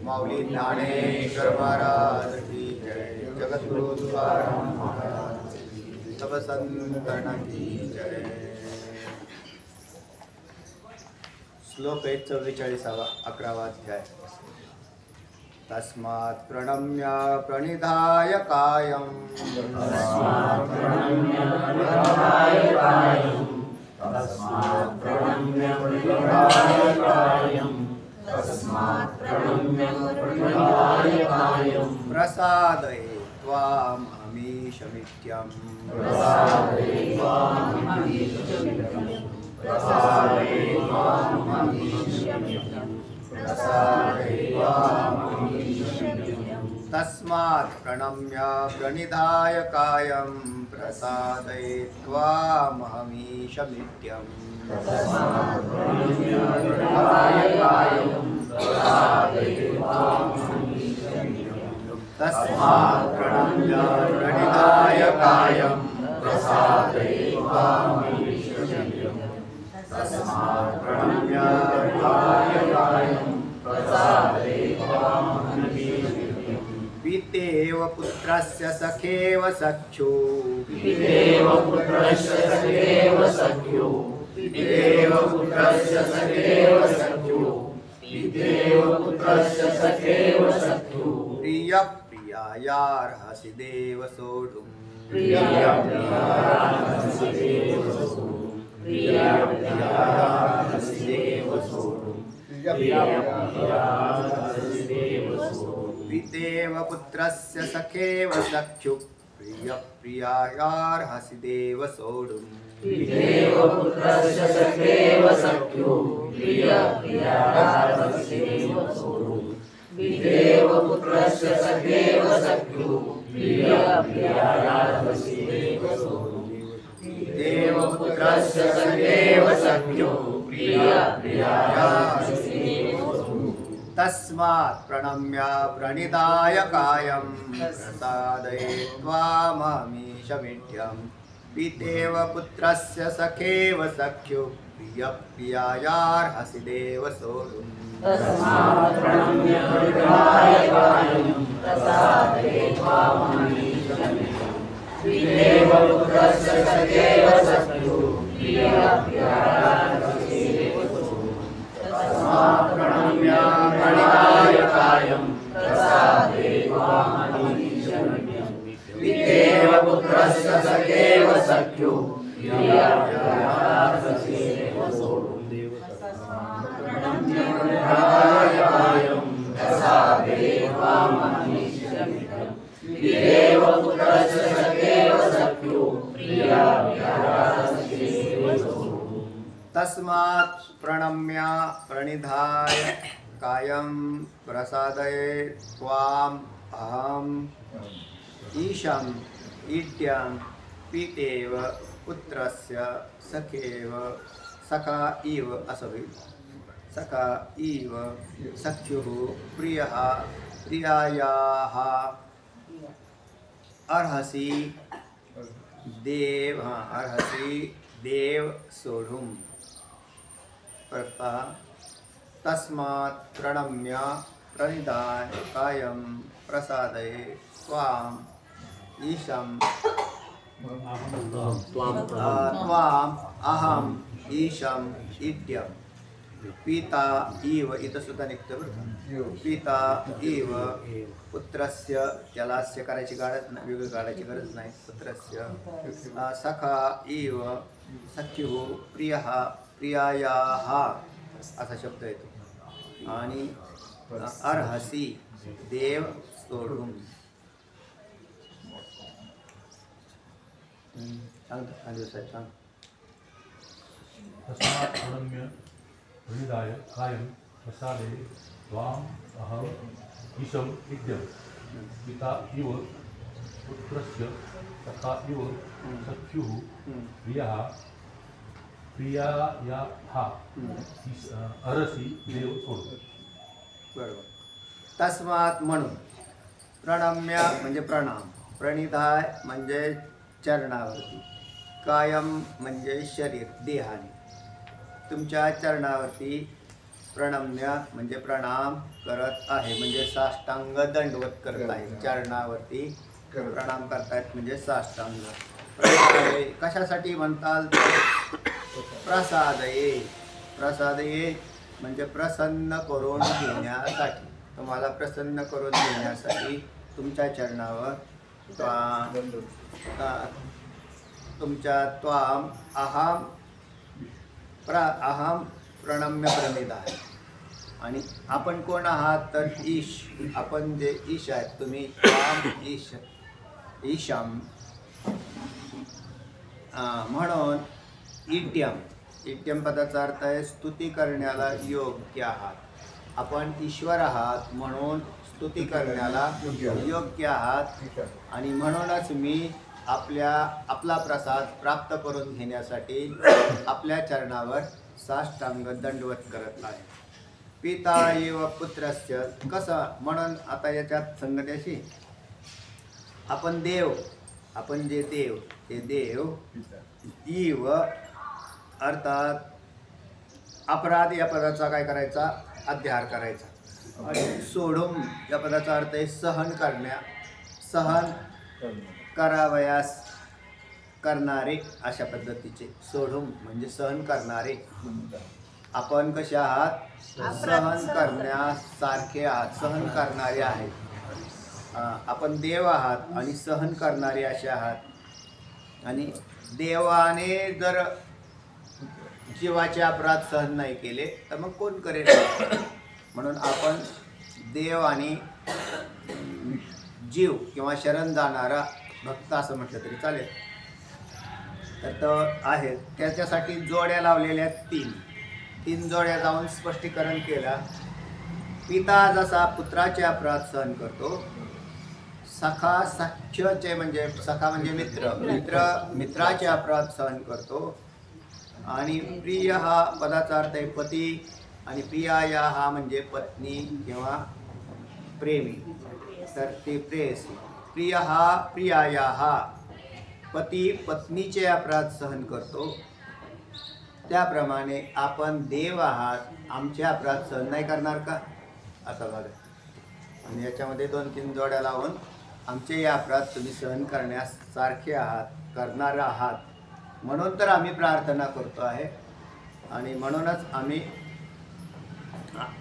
माऊली ज्ञानेश्वर महाराज की जय, जगद्गुरु तुकाराम महाराज सब संतन की जय। श्लोक 44 11वा अध्याय। तस्मात् प्रणम्य प्रणिधाय कायं प्रसादयित्वा अमीशमित्यं तस्मात् प्रणम्य प्रणिधाय कायं प्रसादयित्वामहमीशमित्यं तस्मात् प्रणम्य प्रणिधाय कायं प्रसादयित्वामहमीशमित्यं तस्मात् प्रणम्य प्रणिधाय कायं प्रसादयित्वामहमीशमित्यं पितेव पुत्रस्य सखेव सख्यो पितेव पुत्रस्य सखेव सख्यो पितेव पुत्रस्य सखेव सख्यो पितेव पुत्रस्य सखेव सख्यो प्रिय प्रियायार्हसि देव सोढुं प्रिय प्रियायार्हसि देव सोढुं प्रिय प्रियायार्हसि देव सोढुं प्रिय प्रियायार्हसि देव सोढुं पितेव पुत्रस्य सखेव सख्यो प्रिय प्रियायार्हसि देव सोढुं पितेव पुत्रस्य सखेव सख्यो प्रिय प्रियायार्हसि देव सोढुं पितेव पुत्रस्य सखेव सख्यो प्रिय प्रियायार्हसि देव सोढुं पितेव पुत्रस्य सखेव सख्यो प्रिय प्रियायार्हसि देव सोढुं तस्मात् प्रणम्य प्रणिधाय कायं प्रसादयित्वामहमीशमित्यं पितेव पुत्रस्य सखेव सख्यो प्रिय प्रियायार्हसि देव सोढुं तस्मात् प्रणम्य प्रणिधाय कायं प्रसादयित्वामहमीशमित्यं पितेव पुत्रस्य सखेव सख्यो प्रिय प्रियायार्हसि देव सोढुं तस्मात् प्रणम्य प्रणिधाय कायं प्रसादयित्वामहमीशमित्यं पितेव पुत्रस्य सखेव सख्यो प्रिय प्रियायार्हसि देव सोढुं पितेव पुत्रस्य सखेव सख्यो प्रिय प्रियायार्हसि देव सोढुं तस्मात् प्रणम्य प्रणिधाय कायं प्रसादयित्वाम् अहम् ईशम् ईड्यं पितेव पुत्रस्य सखेव सखा इव असभि सखा इव सख्युः प्रियः प्रियायाः अर्हसि देव सोढुं तस्मात् प्रणम्य प्रणिधाय कायं प्रसादयित्वाम् ईशम् त्वाम् अहम् ईशम् ईड्यं पिता इव इथं सुद्धा निघतं बरं का? पिता इव पुत्रस्य जलास्य करायची वेगळी काढायची गरज नाही. पुत्रस्य सखा इव सख्युः प्रियः प्रियायाः असा शब्द येतो आणि अर्हसि देव सोढुं सांग. तस्मात् प्रणम्य प्रणिधाय कायं प्रसादयित्वाम् अहम् ईशम् ईड्यं पिता इव पुत्रस्य सखा इव सख्युः प्रियः प्रियायाः अर्हसि देव सोढुं. बरोबर. तस्मात् म्हणून प्रणम्य म्हणजे प्रणाम, प्रणिधाय म्हणजे चरणावरती, कायम म्हणजे शरीर देहाने तुमच्या चरणावरती प्रणम्य म्हणजे प्रणाम करत आहे, म्हणजे साष्टांग दंडवत करत आहे, चरणावरती प्रणाम करतायत म्हणजे साष्टांग. प्रसादये कशासाठी म्हणताल? प्रसादये, प्रसादये म्हणजे प्रसन्न करून घेण्यासाठी, तुम्हाला प्रसन्न करून घेण्यासाठी तुमच्या चरणावर तुमच्या त्वाम अहम अहम प्रणम्य प्रणिधाय. आणि आपण कोण आहात? तर ईश, आपण जे ईश आहेत, तुम्ही त्वाम ईश ईशम म्हणून इट्यम, इट्यम पदाचा अर्थ आहे स्तुती करण्याला योग्य आहात. आपण ईश्वर आहात म्हणून स्तुती करण्याला योग्य आहात. आणि म्हणूनच मी आपला प्रसाद प्राप्त करून घेण्यासाठी आपल्या चरणावर साष्टांग दंडवत करत आहे. पिता एव पुत्रस्य कसं? म्हणून आता याच्यात संगतीशी आपण देव, आपण जे देव ते देव इव अर्थात अपराध या पदाचा काय करायचा? अध्यार करायचा. आणि सोडून या पदाचा अर्थ आहे सहन करण्या, सहन करावयास करणारे अशा पद्धतीचे. सोडून म्हणजे सहन करणारे. आपण कसे आहात? सहन करण्यासारखे आहात, सहन करणारे आहेत. आपण देव आहात आणि सहन करणारे असे आहात. आणि देवाने जर जीवाचे अपराध सहन नाही केले तर मग कोण करेल? म्हणून आपण देव आणि जीव किंवा शरण जाणारा भक्त असं म्हटलं तरी चालेल. तर तो आहे त्याच्यासाठी जोड्या लावलेल्या तीन जोड्या जाऊन स्पष्टीकरण केला. पिता जसा पुत्राचे अपराध सहन करतो, सखा सख्यचे म्हणजे सखा म्हणजे मित्राचे अपराध सहन करतो. आणि प्रिय हा पदाचा अर्थ आहे पती, आणि प्रियाया हा म्हणजे पत्नी किंवा प्रेमी, तर ते प्रेयसी. प्रिय हा प्रियाया हा पती पत्नीचे अपराध सहन करतो. त्याप्रमाणे आपण देव आहात, आमचे अपराध सहन नाही करणार का? असं बघा. आणि याच्यामध्ये 2-3 जोड्या लावून आमचे हे अपराध तुम्ही सहन करण्यास सारखे आहात, करणार आहात, म्हणून तर आम्ही प्रार्थना करतो आहे. आणि म्हणूनच आम्ही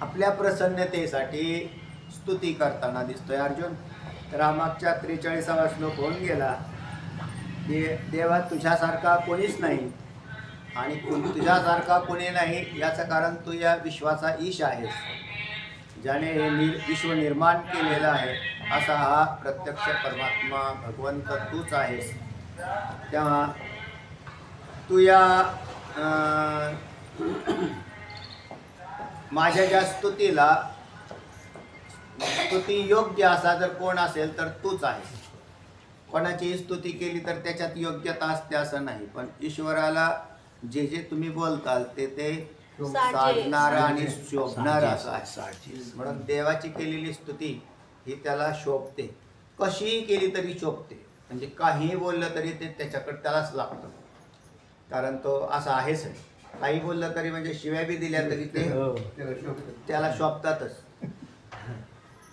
आपल्या प्रसन्नतेसाठी स्तुती करताना दिसतोय. अर्जुन, तर हा मागच्या 43वा श्लोक होऊन गेला की देवा तुझ्यासारखा कोणीच नाही, आणि तुझ्यासारखा कोणी नाही याचं कारण तू या विश्वाचा ईश आहेस, ज्याने हे विश्व निर्माण केलेलं आहे. असा हा प्रत्यक्ष परमात्मा भगवंत तूच आहेस. तेव्हा तू या माझ्या ज्या स्तुतीला स्तुती योग्य असा जर कोण असेल तर तूच आहेस. कोणाची स्तुती केली तर त्याच्यात योग्यता असते असं नाही, पण ईश्वराला जे जे तुम्ही बोलताल ते साधणारा आणि शोभणारा असं आहे. म्हणून देवाची केलेली स्तुती ही त्याला शोभते, कशीही केली तरी शोभते. म्हणजे काहीही बोललं तरी ते त्याच्याकडे त्यालाच लागतं, कारण तो असा आहेच. काही बोललं तरी म्हणजे शिव्या बी दिल्या तरी ते त्याला शोभतातच.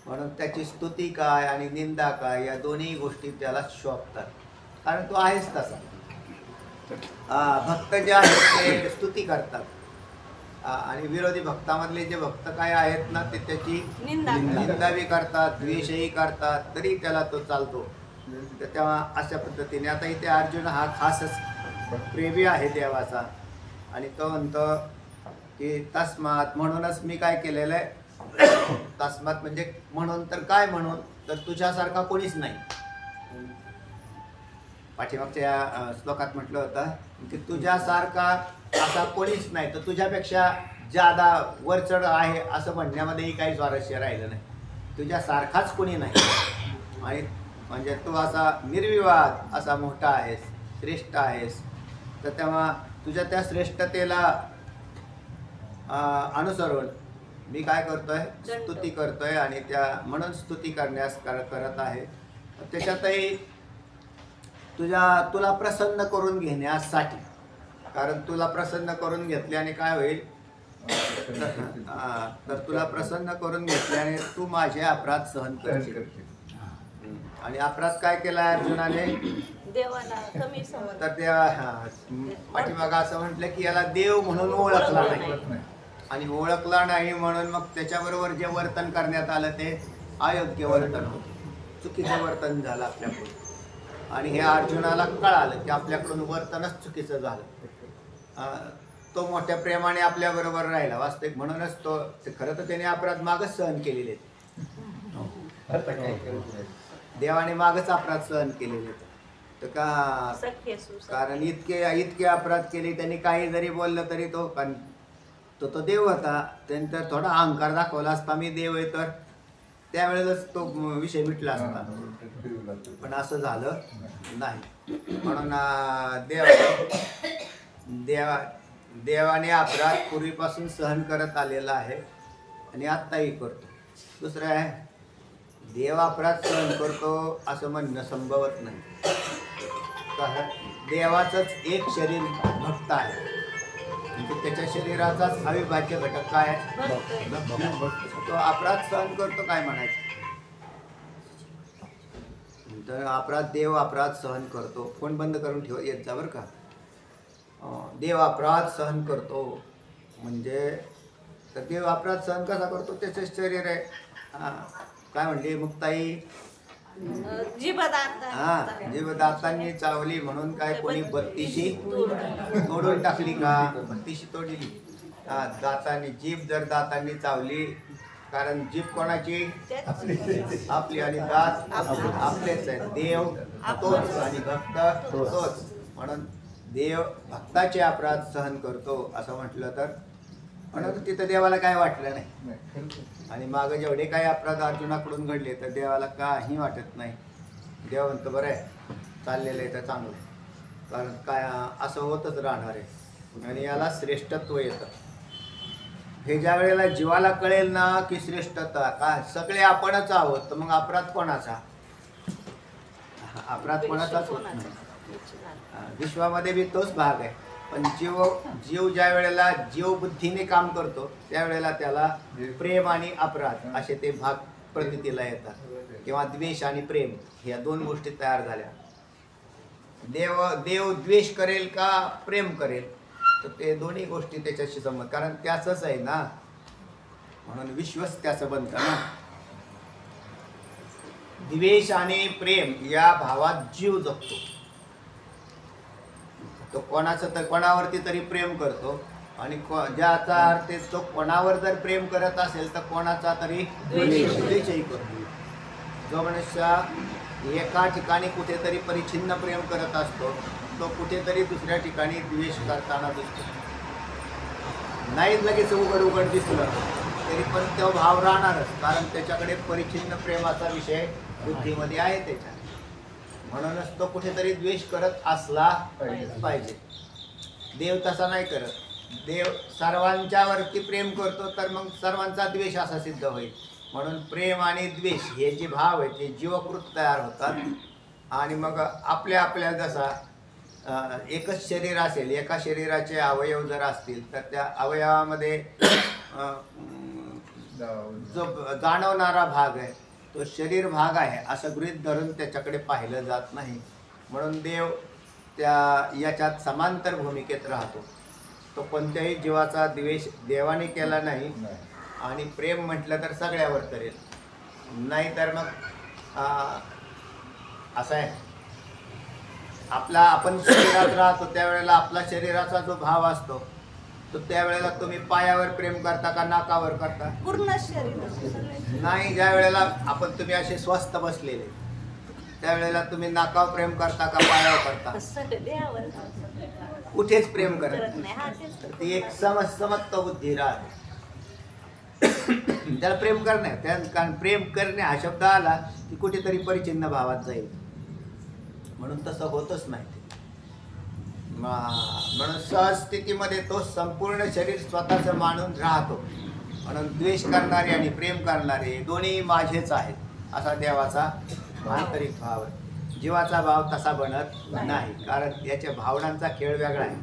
म्हणून त्याची स्तुती काय आणि निंदा काय या दोन्ही गोष्टी त्याला शोभतात, कारण तो आहेच तसा. भक्त जे आहेत ते स्तुती करतात, आणि विरोधी भक्तामधले जे भक्त काय आहेत ना ते त्याची निंदा बी करतात, द्वेषही करतात, तरी त्याला तो चालतो. तर तेव्हा अशा पद्धतीने आता इथे अर्जुन हा खासच प्रेमी आहे देवाचा, आणि तो म्हणतो की तस्मात, म्हणूनच मी काय केलेलं आहे. तस्मात म्हणजे म्हणून, तर काय म्हणून, तर तुझ्यासारखा कोणीच नाही. पाठीमागच्या श्लोकात म्हटलं होतं की तुझ्यासारखा असा कोणीच नाही, तर तुझ्यापेक्षा जादा वरचढ आहे असं म्हणण्यामध्येही काही स्वारस्य राहिलं नाही. तुझ्यासारखाच कोणी नाही, आणि म्हणजे तू असा निर्विवाद असा मोठा आहेस, श्रेष्ठ आहेस. तर तेव्हा तुझ्या त्या श्रेष्ठतेला अनुसरून मी काय करतोय? स्तुती करतोय, आणि त्या म्हणून स्तुती करण्यास करत आहे. त्याच्यातही तुला प्रसन्न करून घेण्यासाठी, कारण तुला प्रसन्न करून घेतल्याने काय होईल तर तुला प्रसन्न करून घेतल्याने तू माझे अपराध सहन करशील. आणि अपराध काय केला अर्जुनाने? देवाला कमी समज. तर त्या पाठीमागं असं म्हटलं की याला देव म्हणून ओळखला नाही, आणि ओळखला नाही म्हणून मग त्याच्याबरोबर जे वर्तन करण्यात आलं ते अयोग्य वर्तन होतं, चुकीचं वर्तन झालं आपल्याकडून. आणि हे अर्जुनाला कळालं की आपल्याकडून वर्तनच चुकीचं झालं. तो मोठ्या प्रेमाने आपल्याबरोबर राहिला वास्तविक, म्हणूनच तो खरं तर त्याने अपराध मागच सहन केलेले देवाने मागच अपराध सहन केलेले तर का, सख्य सुसख्य. कारण इतके अपराध केले त्यांनी. काही जरी बोललं तरी तो देव होता, त्यांनी तर थोडा अहंकार दाखवला असता मी देव आहे तर त्यावेळेलाच तो विषय मिटला असता, पण असं झालं नाही. म्हणून देवाने अपराध पूर्वीपासून सहन करत आलेला आहे आणि आत्ताही करतो. दुसरं आहे, देव अपराध सहन करतो असं म्हणणं संभवत नाही. कारण देवाचंच एक शरीर भक्त आहे, म्हणजे त्याच्या शरीराचाच अविभाज्य घटक काय आहे? भक्त. तो अपराध सहन करतो काय म्हणायचं? तर देव अपराध सहन करतो. फोन बंद करून ठेव येत जा बरं का. देव अपराध सहन करतो म्हणजे, तर देव अपराध सहन कसा करतो? त्याचं शरीर आहे. काय म्हणली मुक्ताई? जीवदातांनी चावली म्हणून काय कोणी बत्तीशी तोडून टाकली का? बत्तीशी तोडली. दातांनी, जीभ जर दातांनी चावली, कारण जीभ कोणाची? आपली. आणि दात आपलेच आहे. देव तोच आणि भक्त तोच. म्हणून देव भक्ताचे अपराध सहन करतो असं म्हटलं तर, म्हणून तिथं देवाला काय वाटलं नाही. आणि मागं जेवढे काही अपराध अर्जुनाकडून घडले तर देवाला काही वाटत नाही. देव म्हणतो बरं आहे, चाललेलं आहे तर चांगलं आहे, कारण काय असं होतच राहणार आहे. आणि याला श्रेष्ठत्व येतं. हे ज्या वेळेला जीवाला कळेल ना की श्रेष्ठता काय, सगळे आपणच आहोत, तर मग अपराध कोणाचा? अपराध कोणाचाच होत नाही. विश्वामध्ये बी तोच भाग आहे. पण जीव ज्या वेळेला जीव बुद्धीने काम करतो त्यावेळेला त्याला प्रेम आणि अपराध असे ते भाग प्रतीला येतात, किंवा द्वेष आणि प्रेम ह्या दोन गोष्टी तयार झाल्या. देव द्वेष करेल का प्रेम करेल, तर ते दोन्ही गोष्टी त्याच्याशी संबंध, कारण त्याचंच आहे ना, म्हणून विश्वच त्याचं बनतं ना. द्वेष आणि प्रेम या भावात जीव जगतो. तो कोणावरती तरी प्रेम करतो, आणि ज्याचा अर्थ तो कोणावर जर प्रेम करत असेल तर कोणाचा तरी द्वेषही करतो. जो मनुष्य एका ठिकाणी कुठेतरी परिच्छिन्न प्रेम करत असतो तो कुठेतरी दुसऱ्या ठिकाणी द्वेष करताना दिसतो. नाही लगेच उघड दिसलं तरी पण तो भाव राहणारच, कारण त्याच्याकडे परिच्छिन्न प्रेमाचा विषय बुद्धीमध्ये आहे त्याच्या. म्हणूनच तो कुठेतरी द्वेष करत असला पाहिजे. देव तसा नाही करत. देव सर्वांच्यावरती प्रेम करतो, तर मग सर्वांचा द्वेष असा सिद्ध होईल. म्हणून प्रेम आणि द्वेष हे जे भाव आहेत ते जीवकृत तयार होतात. आणि मग आपल्या जसा एकच शरीर असेल, एका शरीराचे अवयव जर असतील तर त्या अवयवामध्ये जो जाणवणारा भाग आहे तो शरीर भाग आहे असं गृहीत धरून त्याच्याकडे पाहिलं जात नाही. म्हणून देव याच्यात समांतर भूमिकेत राहतो. तो कोणत्याही जीवाचा द्वेष देवाने केला नाही, आणि प्रेम म्हटलं तर सगळ्यावर करेल. नाही तर मग असं आहे, आपण शरीरात राहतो त्यावेळेला आपला शरीराचा जो भाव असतो तो त्यावेळेला तुम्ही पायावर प्रेम करता का नाकावर करता? पूर्ण शरीर नाही. ज्या वेळेला तुम्ही असे स्वस्थ बसलेले त्यावेळेला तुम्ही नाकावर प्रेम करता का पायावर करता? कुठेच प्रेम करत नाही. ती एक समत्व बुद्धी राहते. त्याला प्रेम करणे, कारण प्रेम करणे हा शब्द आला की कुठेतरी परिचिन्न भावात जाईल, म्हणून तसं होतच नाही. म्हणून सहज स्थितीमध्ये तो संपूर्ण शरीर स्वतःचं मानून राहतो. म्हणून द्वेष करणारे आणि प्रेम करणारे दोन्ही माझेच आहेत असा देवाचा आंतरिक भाव आहे. जीवाचा भाव तसा बनत नाही, कारण याच्या भावनांचा खेळ वेगळा आहे.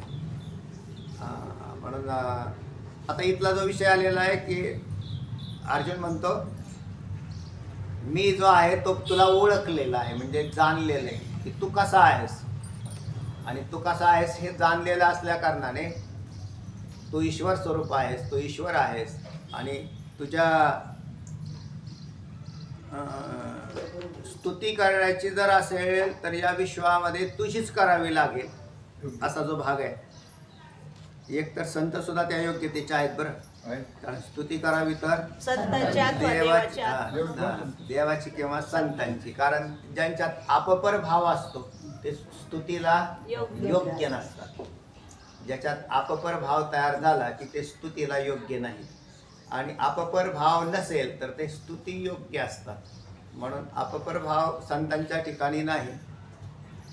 म्हणून आता इथला जो विषय आलेला आहे की अर्जुन म्हणतो मी जो आहे तो तुला ओळखलेला आहे, म्हणजे जाणलेलं आहे की तू कसा आहेस, आणि तू कसा आहेस हे जाणलेलं असल्या कारणाने तू ईश्वर स्वरूप आहेस, तू ईश्वर आहेस, आणि तुझ्या स्तुती करायची जर असेल तर या विश्वामध्ये तुझीच करावी लागेल असा जो भाग आहे. एक तर संत सुद्धा त्या योग्यतेचे आहेत बरं, कारण स्तुती करावी तर संतांच्या अथवा देवाची, देवाच्या देवाची किंवा संतांची, कारण ज्यांच्यात अपपर भाव असतो ते स्तुतीला योग्य नसतात. ज्याच्यात अपपर भाव तयार झाला की ते स्तुतीला योग्य नाही, आणि अपपर भाव नसेल तर ते स्तुती योग्य असतात. म्हणून अपपर भाव संतांच्या ठिकाणी नाही,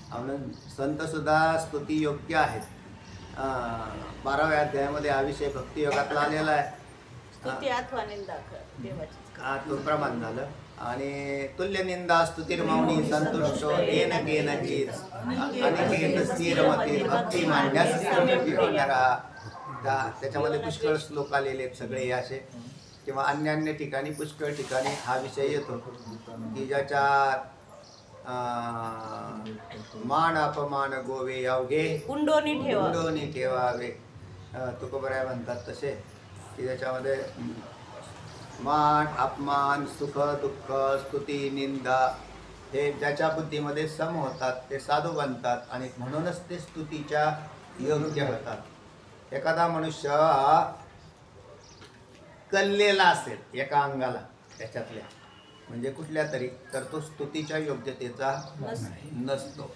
म्हणून संत सुद्धा स्तुती योग्य आहेत. 12व्या अध्यायामध्ये हा विषय भक्तियोगातला आलेला आहे. स्तुती अथवा निंदा कर देवाची. तो प्रमाण झालं. आणि तुल्य निंदा स्तुतिर्मौनी संतुष्टो येन केनचित अनिकेत स्थिरमती भक्ती मांडण्यास त्याच्यामध्ये पुष्कळ श्लोक आलेले आहेत सगळे असे, किंवा अन्य ठिकाणी पुष्कळ ठिकाणी हा विषय येतो की ज्याच्यात मान अपमान गोवे अवघे कुंडोनी ठेवावे. तुकोबराय म्हणतात तसे की ज्याच्यामध्ये मान अपमान सुख दुःख स्तुती निंदा हे ज्याच्या बुद्धीमध्ये सम होतात ते साधू बनतात, आणि म्हणूनच ते स्तुतीच्या योग्य होतात. एखादा मनुष्य हा कललेला असेल एका अंगाला त्याच्यातल्या, म्हणजे कुठल्या तरी, तर तो स्तुतीच्या योग्यतेचा नसतो.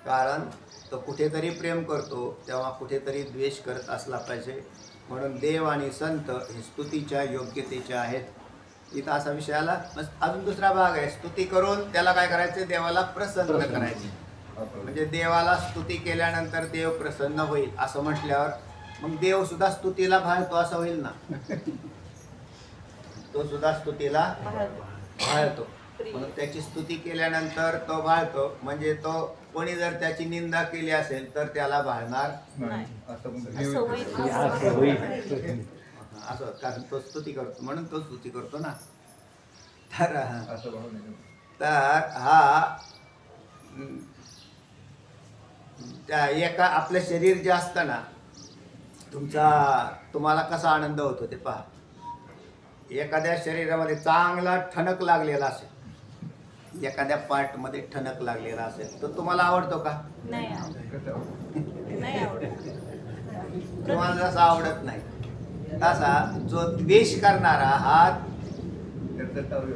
कारण तो कुठेतरी प्रेम करतो तेव्हा कुठेतरी द्वेष करत असला पाहिजे. म्हणून देव आणि संत हे स्तुतीच्या योग्यतेचे आहेत. इथं असा विषय आला. अजून दुसरा भाग आहे, स्तुती करून त्याला काय करायचे, देवाला प्रसन्न करायचे. म्हणजे देवाला स्तुती केल्यानंतर देव प्रसन्न होईल असं म्हटल्यावर मग देव सुद्धा स्तुतीला भाळतो असं होईल ना. तो सुद्धा स्तुतीला भाळतो, म्हणून त्याची स्तुती केल्यानंतर तो भाळतो. म्हणजे तो कोणी जर त्याची निंदा केली असेल तर त्याला भाळणार असं, कारण तो स्तुती करतो म्हणून तो स्तुती करतो ना. तर हा त्या एका आपलं शरीर जे असतं ना, तुम्हाला कसा आनंद होतो ते पहा. एखाद्या शरीरामध्ये चांगला ठणक लागलेला असेल, एखाद्या पार्ट मध्ये ठणक लागलेला असेल तर तुम्हाला आवडतो का? नाही आवडत. तुम्हाला जसा आवडत नाही तसा जो द्वेष करणारा हा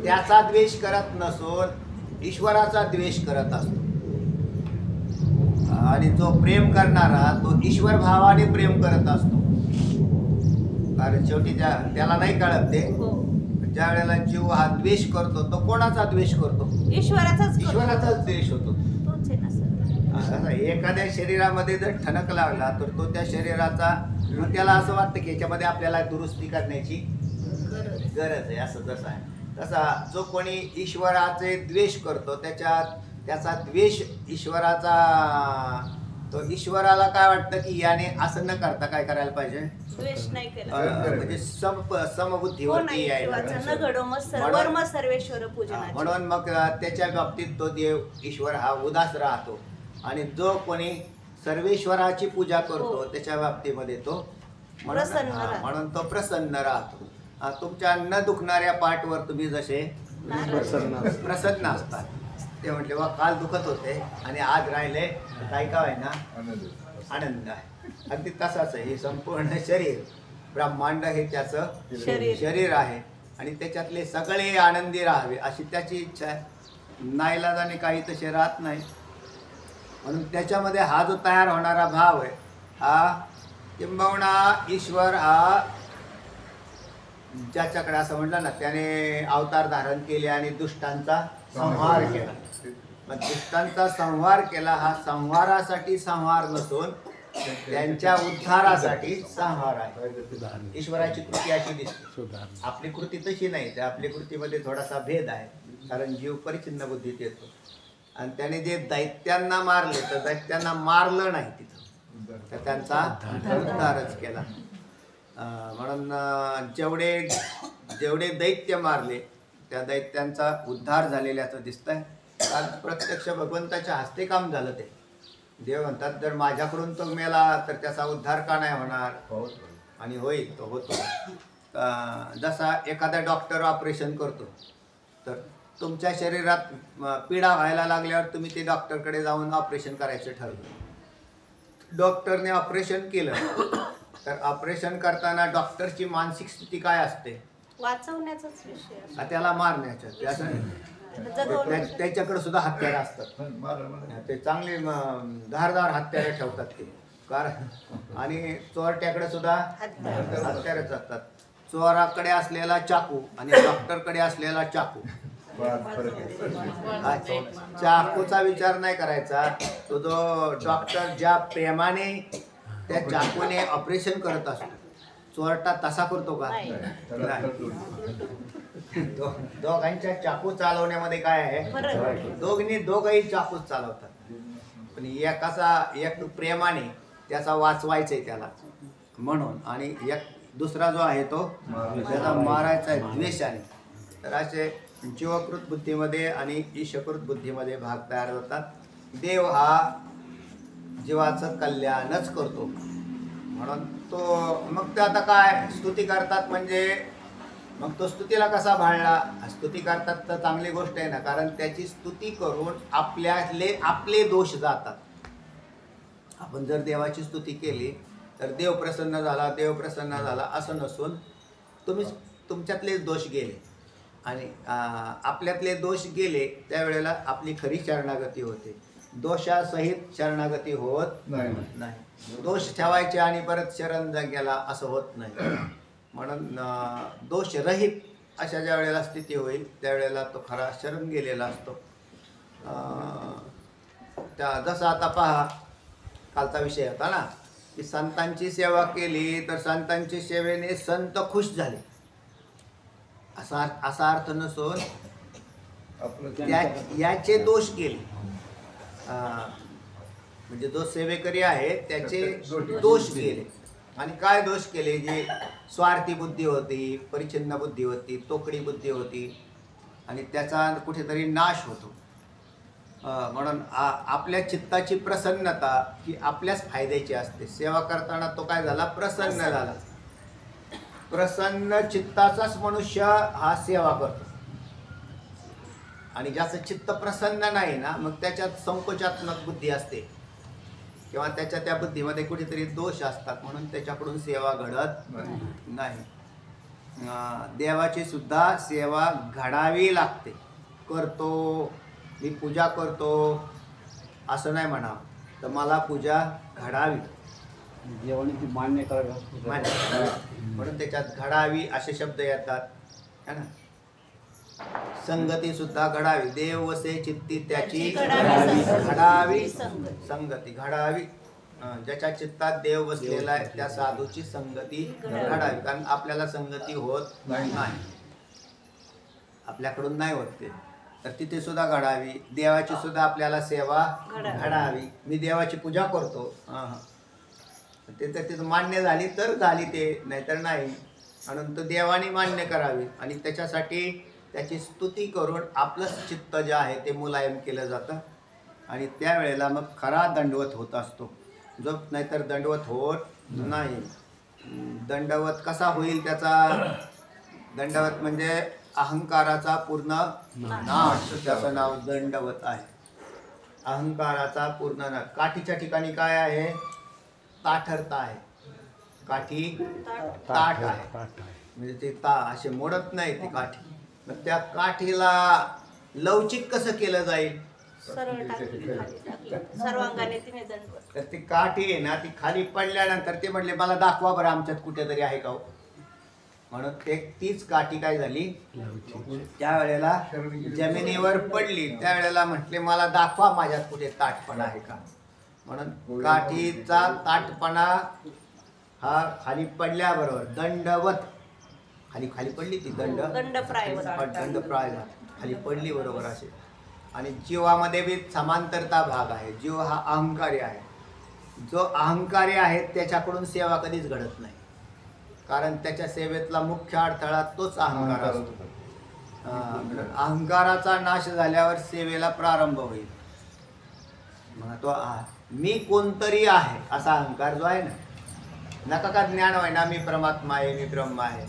त्याचा द्वेष करत नसून ईश्वराचा द्वेष करत असतो, आणि जो प्रेम करणारा तो ईश्वर भावाने प्रेम करत असतो. कारण शेवटी त्याला नाही कळत ते, ज्या वेळेला जीव हा द्वेष करतो तो कोणाचा द्वेष करतो? ईश्वराचाच द्वेष होतो. एखाद्या शरीरामध्ये जर ठणक लागला तर तो त्या शरीराचा, मग त्याला असं वाटतं की याच्यामध्ये आपल्याला दुरुस्ती करण्याची गरज आहे. असं जसं आहे तसा जो कोणी ईश्वराचे द्वेष करतो त्याचा द्वेष ईश्वराचा, तो ईश्वराला काय वाटतं की याने असं न करता काय करायला पाहिजे, द्वेष नाही केला, म्हणजे समबुद्धीवरती यायला. म्हणून मग त्याच्या बाबतीत तो देव ईश्वर हा उदास राहतो, आणि जो कोणी सर्वेश्वराची पूजा करतो त्याच्या बाबतीमध्ये तो म्हणून तो प्रसन्न राहतो. तुमच्या न दुखणाऱ्या पाठवर तुम्ही जसे प्रसन्न असतात, ते म्हटले वा काल दुखत होते आणि आज राहिले काय का आहे ना आनंद आहे. अगदी तसाच आहे हे संपूर्ण शरीर, ब्रह्मांड हे त्याचं शरीर आहे, आणि त्याच्यातले सगळे आनंदी राहावे अशी त्याची इच्छा आहे. नाईलाजाने काही तसे राहत नाही. म्हणून त्याच्यामध्ये हा जो तयार होणारा भाव आहे हा किंबहुना ईश्वर हा ज्याच्याकडे असं म्हटलं ना त्याने अवतार धारण केले आणि दुष्टांचा संहार केला. मग दुष्टांचा संहार केला हा संहारासाठी संहार नसून त्यांच्या उद्धारासाठी संहार आहे. ईश्वराची कृती अशी दिसते, आपली कृती तशी नाही. त्या आपली कृतीमध्ये थोडासा भेद आहे, कारण जीव परिचिन्न बुद्धीत येतो. आणि त्याने जे दैत्यांना मारले तर दैत्यांना मारलं नाही तिथं, तर त्यांचा उद्धारच केला. म्हणून जेवढे जेवढे दैत्य मारले त्या दैत्यांचा उद्धार झालेल्याचं दिसतंय. कारण प्रत्यक्ष भगवंताच्या हस्ते काम झालं ते. देव म्हणतात जर माझ्याकडून तो मेला तर त्याचा उद्धार का नाही होणार, आणि होईल, तो होतो. जसा एखादा डॉक्टर ऑपरेशन करतो तर तुमच्या शरीरात पीडा व्हायला लागल्यावर तुम्ही ते डॉक्टरकडे जाऊन ऑपरेशन करायचं ठरवलं. डॉक्टरने ऑपरेशन केलं तर ऑपरेशन करताना डॉक्टरची मानसिक स्थिती काय असते? वाचवण्याचाच विषय असतो. त्याला मारण्याचं. त्याच्याकडे सुद्धा हत्यारं असतात. ते चांगले धारदार हत्यारे ठेवतात ते. कारण आणि चोरट्याकडे सुद्धा हत्यारच असतात. चोराकडे असलेला चाकू आणि डॉक्टरकडे असलेला चाकू, चाकूचा विचार नाही करायचा. तो जो डॉक्टर ज्या प्रेमाने त्या चाकूने ऑपरेशन करत असतो, चोरटा तसा करतो का? दोघांच्या चाकू चालवण्यामध्ये काय आहे? दोघही चाकूच चालवतात. पण एक प्रेमाने त्याचा वाचवायचंय त्याला म्हणून, आणि एक दुसरा जो आहे तो त्याला मारायचा आहे द्वेषाने. तर असे जीवकृत बुद्धीमध्ये आणि ईशकृत बुद्धीमध्ये भाग तयार होतात. देव हा जीवाचं कल्याणच करतो म्हणून तो. मग ते आता काय स्तुती करतात म्हणजे मग तो स्तुतीला कसा भाळला? स्तुती करतात तर चांगली गोष्ट आहे ना, कारण त्याची स्तुती करून आपले दोष जातात. आपण जर देवाची स्तुती केली तर देव प्रसन्न झाला असं नसून तुमच्यातलेच दोष गेले आणि आपल्यातले दोष गेले त्यावेळेला आपली खरी शरणागती होते. दोषासहित शरणागती होत नाही. दोष ठेवायचे आणि परत शरण गेला असं होत नाही. म्हणून दोषरहित अशा ज्या वेळेला स्थिती होईल त्यावेळेला तो खरा शरण गेलेला असतो. जसं आता पहा, कालचा विषय होता ना की संतांची सेवा केली तर संतांची सेवेने संत खुश झाले असा अर्थ नसून याचे दोष गेले. म्हणजे जो सेवेकरी आहे त्याचे दोष गेले. आणि काय दोष केले? जे स्वार्थी बुद्धी होती, परिच्छिन्न बुद्धी होती, तोकडी बुद्धी होती आणि त्याचा कुठेतरी नाश होतो. म्हणून आपल्या चित्ताची प्रसन्नता ही आपल्याच फायद्याची असते. सेवा करताना तो काय झाला? प्रसन्न झाला. प्रसन्न चित्ताचाच मनुष्य हा सेवा करतो. आणि ज्याचं चित्त प्रसन्न नाही ना, मग त्याच्यात संकोचात्मक बुद्धी असते किंवा त्या बुद्धीमध्ये कुठेतरी दोष असतात, म्हणून त्याच्याकडून सेवा घडत नाही. देवाची सुद्धा सेवा घडावी लागते. करतो मी पूजा करतो असं नाही म्हणावं, तर मला पूजा घडावी, देवाने ती मान्य करावी म्हणून त्याच्यात घडावी असे शब्द येतात है ना. संगती सुद्धा घडावी. देव वसे चित्ती त्याची घडावी संगती घडावी. ज्याच्या चित्तात देव बसलेला आहे त्या साधूची संगती घडावी. कारण आपल्याला संगती होत नाही, आपल्याकडून नाही होत ते, तर तिथे सुद्धा घडावी. देवाची सुद्धा आपल्याला सेवा घडावी. मी देवाची पूजा करतो, ते तर तिथं मान्य झाली तर झाली, ते नाहीतर नाही. म्हणून तो देवाने मान्य करावी आणि त्याच्यासाठी त्याची स्तुती करून आपलं चित्त जे आहे ते मुलायम केलं जातं आणि त्यावेळेला मग खरा दंडवत होत असतो. जो नाहीतर दंडवत होत नाही. दंडवत कसा होईल? त्याचा दंडवत म्हणजे अहंकाराचा पूर्ण नाश, त्याचं नाव दंडवत आहे. अहंकाराचा पूर्ण नाश. काठीच्या ठिकाणी काय आहे? ताठरता आहे. काठी ताठ आहे, म्हणजे ते असे मोडत नाही ती काठी. मग त्या काठीला लवचिक कसं केलं जाईल? सर्वांगाने तिने दंडवत. तर ती काठी आहे ना, ती खाली पडल्यानंतर ते म्हटले मला दाखवा बरं आमच्यात कुठेतरी आहे का. म्हणून तीच काठी काय झाली? त्यावेळेला जमिनीवर पडली त्यावेळेला म्हटले मला दाखवा माझ्यात कुठे ताटपणा आहे का. म्हणून काठीचा ताटपणा हा खाली पडल्याबरोबर दंडवत खाली पडली ती दंडप्राय खाली पडली बरोबर असे. आणि जीवामध्ये बी समांतरता भाग आहे. जीव हा अहंकारी आहे. जो अहंकारी आहे त्याच्याकडून सेवा कधीच घडत नाही. कारण त्याच्या सेवेतला मुख्य अडथळा तोच अहंकार असतो. अहंकाराचा नाश झाल्यावर सेवेला प्रारंभ होईल. मग तो मी कोणतरी आहे असा अहंकार जो आहे ना, नका का ज्ञान व्हाय ना मी परमात्मा आहे, मी ब्रह्म आहे,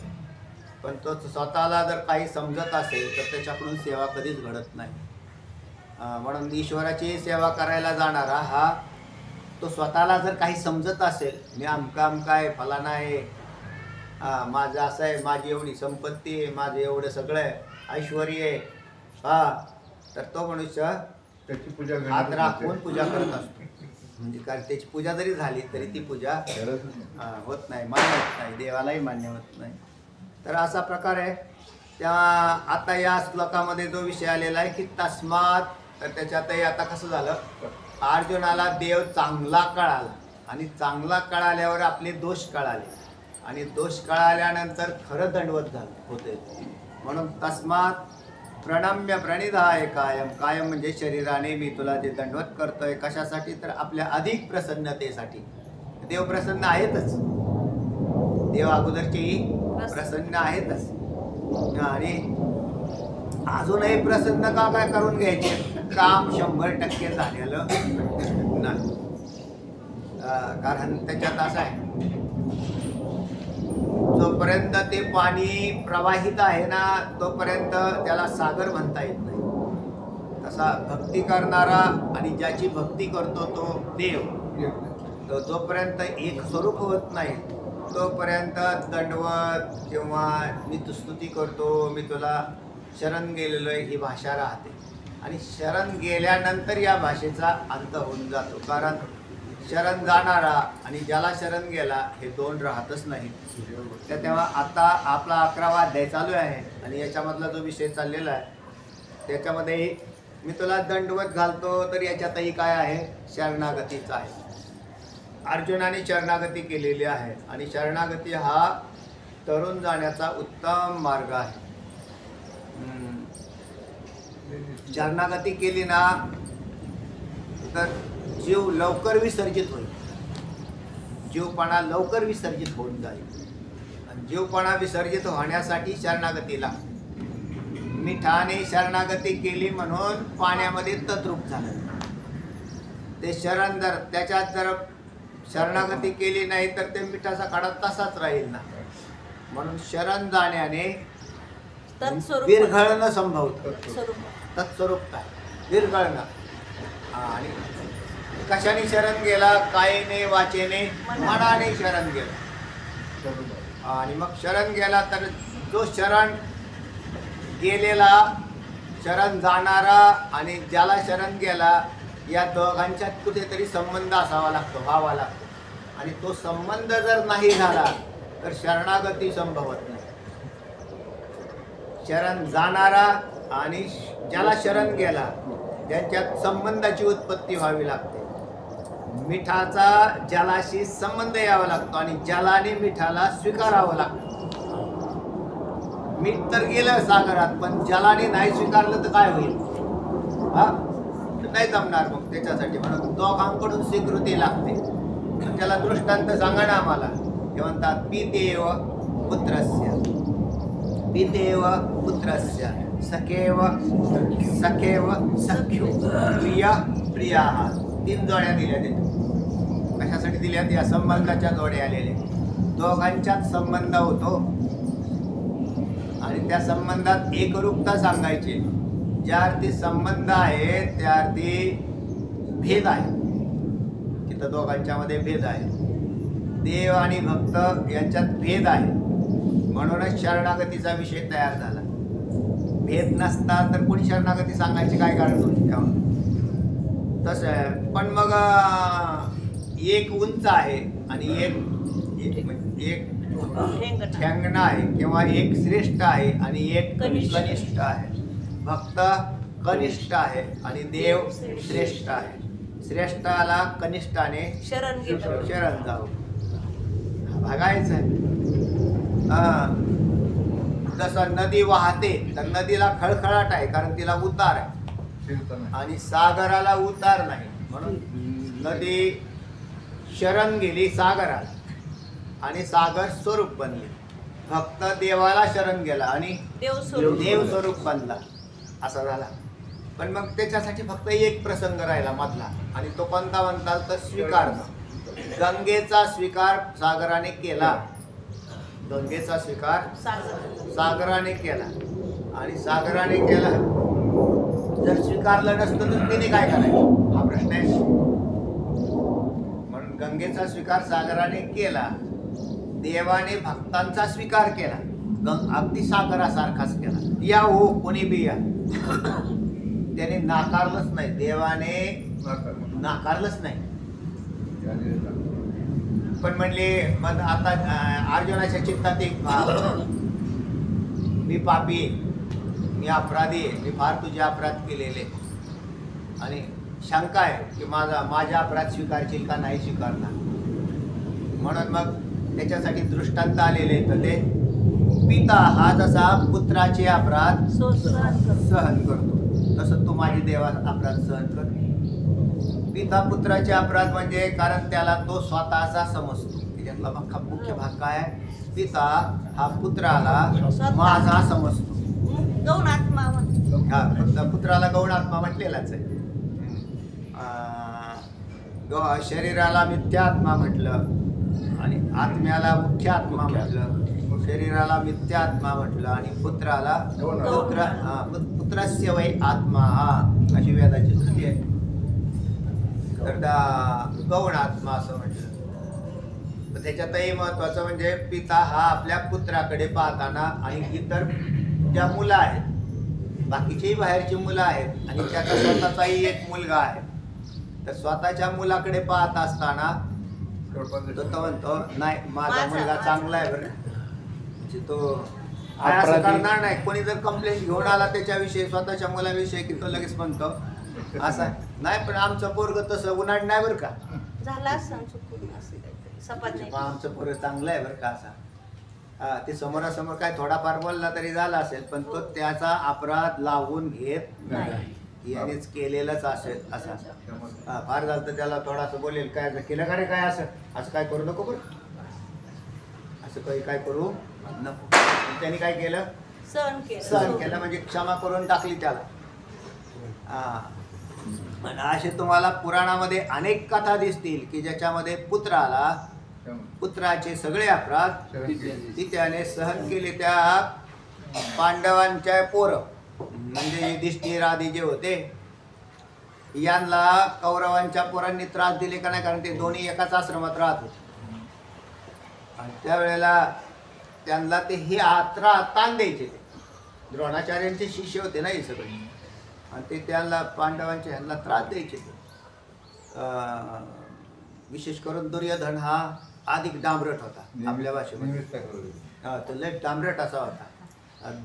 पण तो स्वतःला जर काही समजत असेल तर त्याच्याकडून सेवा कधीच घडत नाही. म्हणून ईश्वराची सेवा करायला जाणारा हा तो स्वतःला जर काही समजत असेल, मी अमका आहे, फलाना आहे, माझं असं आहे, माझी एवढी संपत्ती आहे, माझं एवढं सगळं आहे, ऐश्वर आहे, तर तो मनुष्य त्याची पूजा हात राखून पूजा करत असतो. म्हणजे कारण त्याची पूजा जरी झाली तरी ती पूजा होत नाही, मान्य होत नाही, देवालाही मान्य होत नाही. तर असा प्रकार आहे. त्या आता या श्लोकामध्ये जो विषय आलेला आहे की तस्मात, तर त्याच्यातही आता कसं झालं, अर्जुनाला देव चांगला कळाला आणि चांगला कळाल्यावर आपले दोष कळाले आणि दोष कळाल्यानंतर खरं दंडवत झालं होते. म्हणून तस्मात प्रणम्य प्रणिधाय कायम, कायम म्हणजे शरीराने मी तुला जे दंडवत करतोय कशासाठी, तर आपल्या अधिक प्रसन्नतेसाठी. देव प्रसन्न आहेतच, देव अगोदरचेही प्रसन्न आहेतच आणि अजूनही प्रसन्न का काय करून घ्यायचे, काम 100% झालेलं नाही. कारण त्याच्यात असं आहे, जोपर्यंत ते पाणी प्रवाहित आहे ना तोपर्यंत त्याला सागर म्हणता येत नाही. तसा भक्ती करणारा आणि ज्याची भक्ती करतो तो देव, तो जोपर्यंत एक स्वरूप होत नाही तोपर्यंत दंडवत किंवा मी तू स्तुती करतो, मी तुला शरण गेलेलो आहे ही भाषा राहते. आणि शरण गेल्यानंतर या भाषेचा अंत होऊन जातो. कारण शरण जाणारा आणि ज्याला शरण गेला हे दोन राहतच नाही. तर तेव्हा आता आपला 11वा अध्याय चालू आहे आणि याच्यामधला जो विषय चाललेला आहे त्याच्यामध्ये मी तुला दंडवत घालतो, तर याच्यातही काय आहे, शरणागतीचा आहे. अर्जुनाने शरणागती केलेली आहे आणि शरणागती हा तरुण जाण्याचा उत्तम मार्ग आहे. शरणागती केली ना तर जीव लवकर विसर्जित होईल, जीवपणा लवकर विसर्जित होऊन जाईल. आणि जीवपणा विसर्जित होण्यासाठी शरणागती लागते. मिठाने शरणागती केली म्हणून पाण्यामध्ये तद्रूप झालं. ते शरण जर त्याच्यात जर शरणागती केली नाही तर ते मिठाचा काढा तसाच राहील ना. म्हणून शरण जाण्याने विरघळणं संभवतं. तत्स्वरूपता विरघळणं. आणि कशाने शरण गेला, कायेने वाचेने मनाने शरण गेला. आणि मग शरण गेला तर जो शरण गेलेला, शरण जाणारा आणि ज्याला शरण गेला या दोघांच्यात कुठेतरी संबंध असावा लागतो, व्हावा लागतो. आणि तो संबंध जर नाही झाला तर शरणागती संभवत नाही. शरण जाणारा आणि ज्याला शरण गेला त्यांच्यात संबंधाची उत्पत्ती व्हावी लागते. मिठाचा जलाशी संबंध यावा लागतो आणि जलाने मिठाला स्वीकारावं लागतं. मीठ तर गेलं सागरात पण जलाने नाही स्वीकारलं तर काय होईल, नाही जमणार. मग त्याच्यासाठी म्हणून दोघांकडून स्वीकृती लागते. त्याला दृष्टांत सांगा ना आम्हाला. ते म्हणतात पितेव पुत्रस्य, पितेव पुत्रस्य, सखेव सखेव सख्यु प्रिय प्रिया. 3 जोड्या दिल्या ते. कशासाठी दिल्या? या संबंधाच्या जोड्या आलेल्या. दोघांच्यात संबंध होतो आणि त्या संबंधात एकरूपता सांगायची. ज्या अर्थी संबंध आहे त्या अर्थी भेद आहे. तिथं दोघांच्यामध्ये भेद आहे. देव आणि भक्त यांच्यात भेद आहे. म्हणूनच शरणागतीचा विषय तयार झाला. भेद नसता तर कोणी शरणागती सांगायची काय कारण होती तेव्हा. तसं आहे. पण मग एक उंच आहे आणि एक ठेंगणा आहे किंवा एक श्रेष्ठ आहे आणि एक कनिष्ठ आहे. भक्त कनिष्ठ आहे आणि देव श्रेष्ठ आहे. श्रेष्ठाला कनिष्ठाने शरण जाऊ भागायचं आहे. जसं नदी वाहते तर नदीला खळखळाट आहे कारण तिला उतार आहे आणि सागराला उतार नाही. म्हणून नदी शरण गेली सागराला आणि सागर स्वरूप बनले. भक्त देवाला शरण गेला आणि देव स्वरूप. देव स्वरूप बनला असा झाला. पण मग त्याच्यासाठी फक्त एक प्रसंग राहिला मधला, आणि तो कोणता म्हणताल तर स्वीकारणं. गंगेचा स्वीकार सागराने केला. गंगेचा स्वीकार सागर. सागराने केला, आणि सागराने केला. जर स्वीकारलं नसतं तर तिने काय करायचं हा प्रश्न आहे. म्हणून गंगेचा स्वीकार सागराने केला. देवाने भक्तांचा स्वीकार केला, अगदी सागरासारखाच केला. या हो कोणी बी या, त्याने नाकारलंच नाही. देवाने नाकारलंच नाही. पण म्हणले मग आता अर्जुनाच्या चित्तात एक मी पापी, मी अपराधी, मी फार तुझे अपराध केलेले, आणि शंका आहे की माझा अपराध स्वीकारशील का नाही स्वीकारणार. म्हणून मग त्याच्यासाठी दृष्टांत आलेले तर ते पिता हा जसा पुत्राचे अपराध सहन करतो तसं तू माझी देवा अपराध सहन कर. पिता पुत्राचे अपराध म्हणजे कारण त्याला तो स्वतःचा समजतो. त्याच्यातला मुख्य भाग काय आहे? पिता हा पुत्राला माझा समजतो. गौण आत्मा. हा फक्त पुत्राला गौण आत्मा म्हटलेलाच आहे. शरीराला मिथ्या आत्मा म्हटलं, आणि आत्म्याला मुख्य आत्मा म्हटलं. शरीराला मिथ्या आत्मा म्हटलं, आणि पुत्राला पुत्रस्य वै आत्मा हा अशी वेदाची स्थिती आहे. तर गौण आत्मा असं म्हटलं. तर त्याच्यातही महत्वाचं म्हणजे पिता हा आपल्या पुत्राकडे पाहताना, आणि इतर ज्या मुलं आहेत, बाकीचेही बाहेरची मुलं आहेत, आणि त्याचा स्वतःचाही एक मुलगा आहे. तर स्वतःच्या मुलाकडे पाहत असताना तो म्हणतो नाही माझा मुलगा चांगला आहे बरं, म्हणजे तो असं करणार नाही. कोणी जर कंप्लेंट घेऊन आला त्याच्याविषयी, स्वतःच्या मुलाविषयी, की तो लगेच म्हणतो असं नाही, पण आमचं पोरग तसं उन्हाळ नाही बरं का, झाला असं चुकून असं काहीतरी सपाट नाही. आमचं पोरग चांगलं आहे बरं का असा. हा ते समोरासमोर काय थोडाफार बोलला तरी झाला असेल, पण तो त्याचा अपराध लावून घेत नाही. यानेच केलेलंच असेल असा. फार झालं तर त्याला थोडासा बोलेल काय केलं का रे, काय असं काय करू नको बरं, असं काही काय करू नको. त्याने काय केलं? सहन केलं, म्हणजे क्षमा करून टाकली त्याला. असे तुम्हाला पुराणामध्ये अनेक कथा दिसतील की ज्याच्यामध्ये पुत्राचे सगळे अपराध ती त्याने सहन केले. त्या पांडवांच्या पोरं म्हणजे युधिष्ठिर आदी जे होते, यांना कौरवांच्या पोरांनी त्रास दिले का नाही, कारण ते दोन्ही एकाच आश्रमात राहत होते. आणि त्यावेळेला त्यांना ते हे ताण द्यायचे. ते द्रोणाचार्यांचे शिष्य होते ना हे सगळे, आणि ते त्यांना पांडवांच्या ह्यांना त्रास द्यायचे. विशेष करून दुर्योधन हा अधिक डांबरट होता आपल्या भाषेमध्ये. हा तो लय डांबरट असा होता.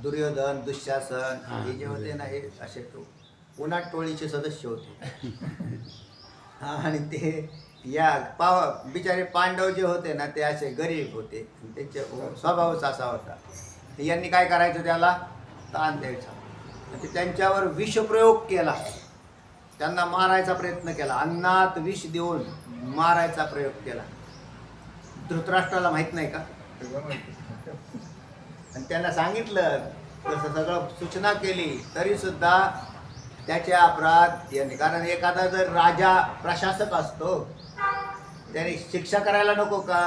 दुर्योधन, दुःशासन हे जे होते ना, हे असे उन्हाट टोळीचे सदस्य होते. आणि ते या बिचारे पांडव जे होते ना, ते असे गरीब होते, त्यांचे स्वभावच असा होता. यांनी काय करायचं, त्याला ताण द्यायचा. ते त्यांच्यावर विषप्रयोग केला, त्यांना मारायचा प्रयत्न केला, अन्नात विष देऊन मारायचा प्रयोग केला. धृतराष्ट्राला माहित नाही का? आणि त्यांना सांगितलं, तसं सगळं सूचना केली, तरी सुद्धा त्याचे अपराध यांनी. कारण एखादा जर राजा प्रशासक असतो त्याने शिक्षा करायला नको का?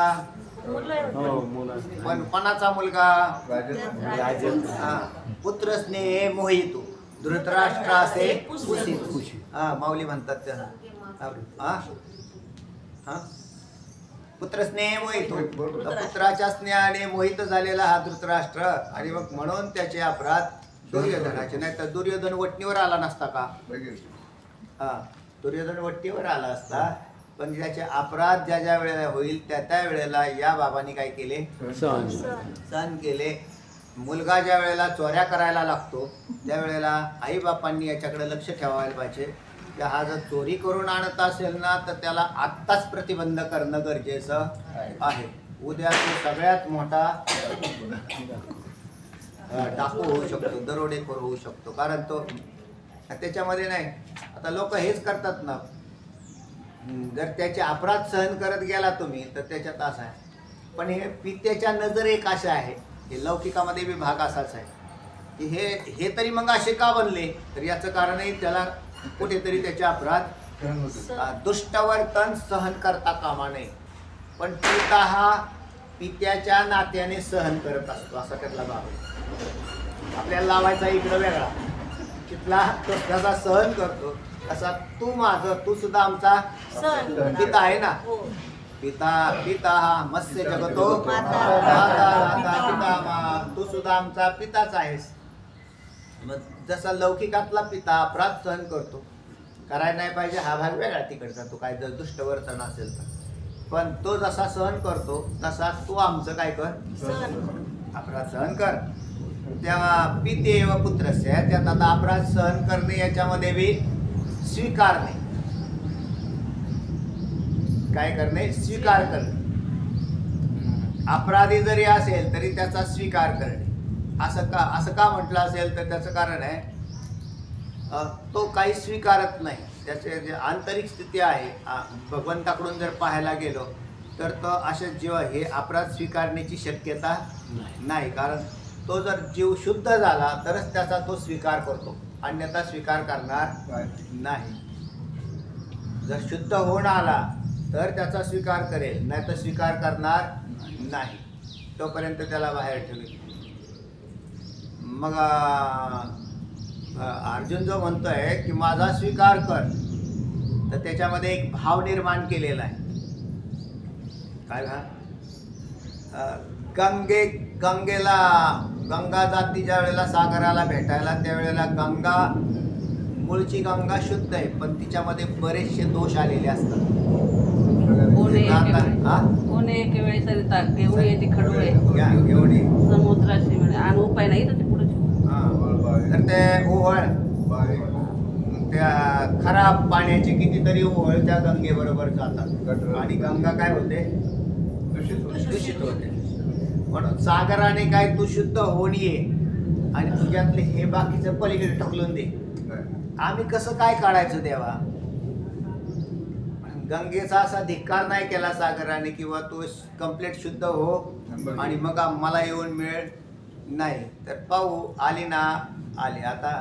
पण कोणाचा मुलगा? पुत्र स्नेह मोहितो धृतराष्ट्रासे कुशीत. माऊली म्हणतात त्यांना. पुत्र स्नेह मोहितो, पुत्राच्या स्नेहाने मोहित झालेला हा धृतराष्ट्र. आणि मग म्हणून त्याचे अपराध दुर्योधनाचे. नाही तर दुर्योधन वटणीवर आला नसता का? दुर्योधन वटणीवर आला असता, पण ज्याचे अपराध ज्या ज्या वेळेला होईल त्या वेळेला या बाबांनी काय केले? सहन केले. मुलगा ज्या वेळेला चोऱ्या करायला लागतो त्यावेळेला आई बापांनी याच्याकडे लक्ष ठेवायला पाहिजे. हा जर चोरी करून आणत असेल ना, तर त्याला आत्ताच प्रतिबंध करणं गरजेचं आहे. उद्या तो सगळ्यात मोठा डाकू होऊ शकतो, दरोडेखोर होऊ शकतो. कारण तो त्याच्यामध्ये नाही. आता लोक हेच करतात ना, जर त्याचे अपराध सहन करत गेला तुम्ही तर त्याच्यात असं आहे, पण हे पित्याच्या नजर एक अशा आहे, हे लौकिकामध्ये बी भाग असाच आहे की हे तरी मग असे का बनले, तर याचं कारणही त्याला कुठेतरी त्याचे अपराध दुष्टवर्तन सहन करता कामा नये. पण पिता हा पित्याच्या नात्याने सहन करत असतो असा त्यातला भाग आहे. आपल्याला लावायचा इकडं वेगळा, तिथला तो त्याचा सहन करतो. असा तू माझं, तू सुद्धा आमचा पिता आहे ना. हो. पिता पिता हा मत्स्य जगतो माता पिता, तू सुद्धा आमचा पिताच आहेस. मग जसा लौकिकातला पिता अपराध सहन करतो, करायला नाही पाहिजे हा भाग वेगळा तिकडचा, तो काय जर दुष्टवर्तन असेल तर, पण तो जसा सहन करतो तसा तू आमचं काय कर, अपराध सहन कर. तेव्हा पिते व पुत्रस्य, त्यात आता अपराध सहन करणे याच्यामध्ये बी स्वीकारणे, काय करणे, स्वीकार करणे. अपराधी जरी असेल तरी त्याचा स्वीकार करणे. असं का म्हटलं असेल तर त्याचं कारण आहे तो काही स्वीकारत नाही. त्याचे जे आंतरिक स्थिती आहे भगवंताकडून जर पाहायला गेलो तर तो अशा जेव्हा हे अपराध स्वीकारण्याची शक्यता नाही, कारण तो जर जीव शुद्ध झाला तरच त्याचा तो स्वीकार करतो, अन्यथा स्वीकार करणार नाही. जर शुद्ध होऊन आला तर त्याचा स्वीकार करेल, नाही तर स्वीकार करणार नाही. तोपर्यंत त्याला बाहेर ठेवेल. मग अर्जुन जो म्हणतोय की माझा स्वीकार कर, तर त्याच्यामध्ये एक भाव निर्माण केलेला आहे. काय गंगेला गंगा जाती ज्या वेळेला सागराला भेटायला, त्यावेळेला गंगा मूळची गंगा शुद्ध आहे, पण तिच्यामध्ये बरेचसे दोष आलेले असतात. एवढी समुद्राशी म्हणे आणि उपाय नाही तर ते पुढे तर ते ओहळ, त्या खराब पाण्याचे कितीतरी ओहळ त्या गंगेबरोबर जातात आणि गंगा काय होते, दूषित होते. म्हणून सागराने काय तू शुद्ध होऊन ये आणि तुझ्यातले हे बाकीचं पलीकडे ढकलून दे. आम्ही कसं काय काढायचं देवा. गंगेचा असा धिक्कार नाही केला सागराने किंवा तू कंप्लीट शुद्ध हो आणि मग मला येऊन मिळेल, नाही. तर पाहू आली ना आली, आता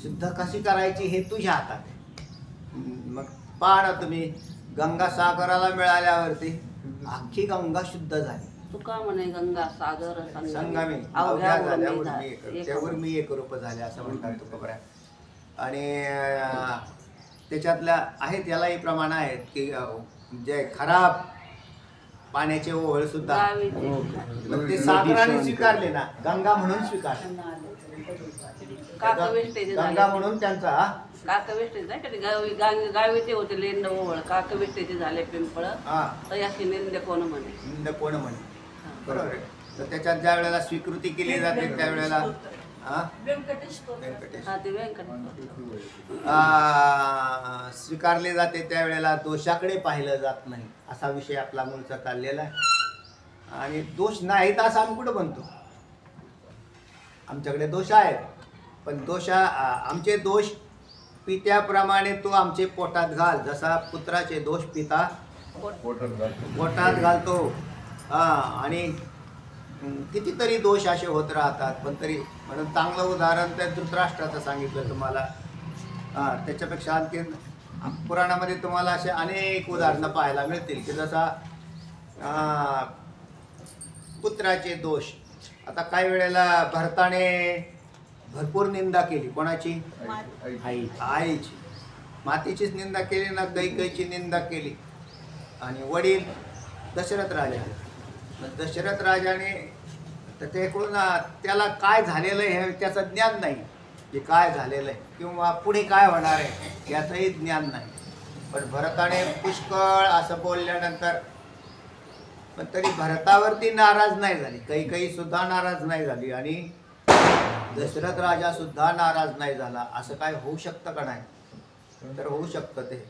शुद्ध कशी करायची हे तुझ्या हातात आहे. मग पहा ना तुम्ही, गंगा सागराला मिळाल्यावरती अख्खी गंगा शुद्ध झाली. तुका म्हणे गंगा सागर संगमी अवघ्या त्यावर मी एक रूप झाले असं म्हणतात तुकोबरा. आणि त्याच्यातल्या आहेत यालाही प्रमाण आहेत की जे खराब पाण्याचे ओहळ सुद्धा ते सागराने स्वीकारले ना, गंगा म्हणून स्वीकारले, गंगा म्हणून त्यांचा गावीचे होते लेंड ओवळ काकविष्टेचे झाले पिंपळ तयाशी निंद कोण म्हणे, निंद कोण म्हणे. बरोबर आहे. तर त्याच्यात ज्या वेळेला स्वीकृती केली जाते त्यावेळेला स्वीकारले जाते, त्यावेळेला दोषाकडे पाहिलं जात नाही. असा विषय आपला मूळचा चाललेला आहे. आणि दोष नाहीत असं आम्ही कुठं म्हणतो, आमच्याकडे दोष आहेत, पण आमचे दोष पित्याप्रमाणे तू आमचे पोटात घाल. जसा पुत्राचे दोष पिता पोटात घालतो. आणि कितीतरी दोष असे होत राहतात, पण तरी म्हणून चांगलं उदाहरण त्या धृतराष्ट्राचं सांगितलं तुम्हाला. त्याच्यापेक्षा आणखी पुराणामध्ये तुम्हाला असे अनेक उदाहरणं पाहायला मिळतील की जसा पुत्राचे दोष. आता काही वेळेला भरताने भरपूर निंदा केली. कोणाची? आईची. मातीचीच निंदा केली ना, कैकेयीची निंदा केली. आणि वडील दशरथ राजा, दशरथ राजाने तर त्याकडून त्याला काय झालेलं आहे हे त्याचं ज्ञान नाही, की काय झालेलं आहे किंवा पुढे काय होणार आहे याचंही ज्ञान नाही. पण भरताने पुष्कळ असं बोलल्यानंतर पण तरी भरतावरती नाराज नाही झाली, कैकेयी सुद्धा नाराज नाही झाली आणि दशरथ राजा सुद्धा नाराज नाही झाला. असं काय होऊ शकतं का? नाही. तर होऊ शकतं ते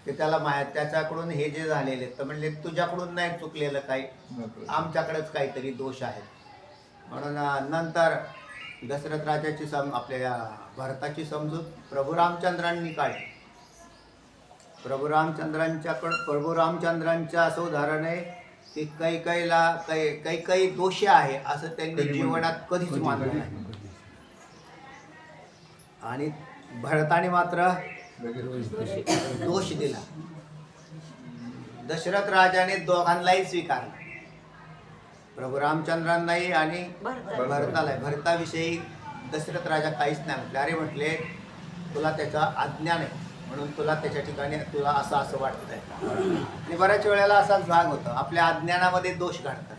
त्याला त्याच्याकडून हे जे झालेले तर म्हणले तुझ्याकडून नाही चुकलेलं काही, आमच्याकडेच काहीतरी दोष आहेत. म्हणून नंतर दशरथ राजाची आपल्या भरताची समजूत प्रभू रामचंद्रांनी काढली. प्रभू रामचंद्रांच्या असं उदाहरण आहे ते काही दोषी आहे असं त्यांनी जीवनात कधीच मानलं नाही. आणि भरताने मात्र दोष दिला. दशरथ राजाने दोघांनाही स्वीकारला, प्रभू रामचंद्रांनाही आणि भरताला. भरताविषयी दशरथ राजा काहीच नाही म्हटले. अरे म्हटले, तुला त्याचा अज्ञान आहे म्हणून तुला त्याच्या ठिकाणी तुला असं वाटतंय. आणि बऱ्याच वेळेला असाच भाग होतो, आपल्या अज्ञानामध्ये दोष घडतात.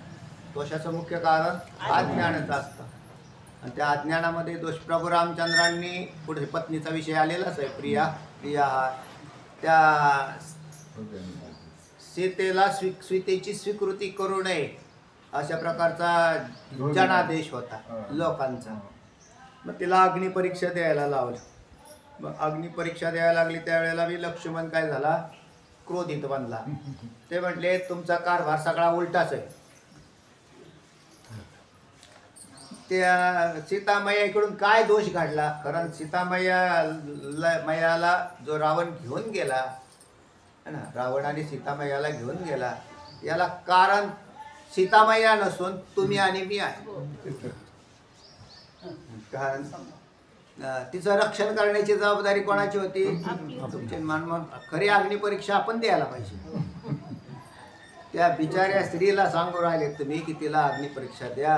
दोषाचं मुख्य कारण अज्ञानच असतं आणि त्या अज्ञानामध्ये दोष. प्रभू रामचंद्रांनी पुढे पत्नीचा विषय आलेलाच आहे, प्रिया त्या सीतेला सीतेची स्वीकृती करू नये अशा प्रकारचा जनादेश होता लोकांचा. मग तिला अग्निपरीक्षा द्यायला लावलं. मग अग्निपरीक्षा द्यायला लागली त्यावेळेला बी लक्ष्मण काय झाला, क्रोधित बनला. ते म्हटले, तुमचा कारभार सगळा उलटाच आहे. त्या सीतामय्याकडून काय दोष घडला? कारण सीतामय्याला जो रावण घेऊन गेला है ना, रावण आणि सीतामय्याला घेऊन गेला, याला कारण सीतामय्या नसून तुम्ही आणि मी आहे. कारण तिचं रक्षण करण्याची जबाबदारी कोणाची होती? तुमची. मग खरी अग्निपरीक्षा आपण द्यायला पाहिजे. त्या बिचाऱ्या स्त्रीला सांगू राहिले तुम्ही की तिला अग्निपरीक्षा द्या,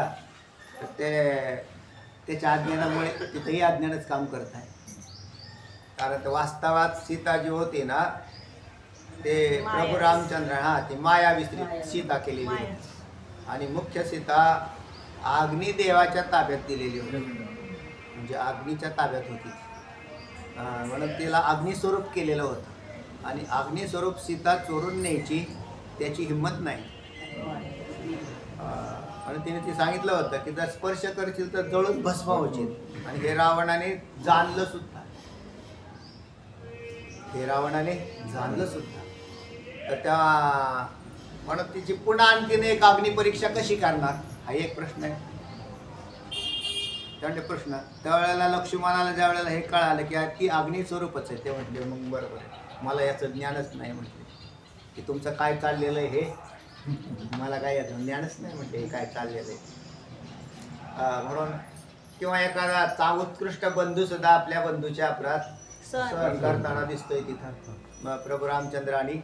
तर त्याच्या अज्ञानामुळे तिथेही अज्ञानच काम करत आहे. कारण वास्तवात सीता जी होती ना, ते प्रभू रामचंद्र ती मायावी सीता केलेली होती आणि मुख्य सीता अग्निदेवाच्या ताब्यात दिलेली होती, म्हणजे अग्नीच्या ताब्यात होती. म्हणून तिला अग्निस्वरूप केलेलं होतं आणि अग्निस्वरूप सीता चोरून न्यायची त्याची हिंमत नाही. आणि तिने ती सांगितलं होतं की जर स्पर्श करशील तर जळून भस्म होशील. आणि हे रावणाने जाणलं सुद्धा, तर त्या म्हणून तिची पुन्हा आणखीन एक अग्निपरीक्षा कशी करणार हा एक प्रश्न आहे. त्यामुळे प्रश्न त्यावेळेला लक्ष्मणाला ज्या वेळेला हे कळालं की ती अग्निस्वरूपच आहे, ते म्हटले मग बरोबर आहे, मला याचं ज्ञानच नाही. म्हटले की तुमचं काय चाललेलं आहे हे मला काय याचं ज्ञानच नाही. म्हटले काय चाललेलं आहे म्हणून. किंवा एखादा उत्कृष्ट बंधू सुद्धा आपल्या बंधूच्या अपराध सहन करताना दिसतोय तिथं. मग प्रभू रामचंद्र आणि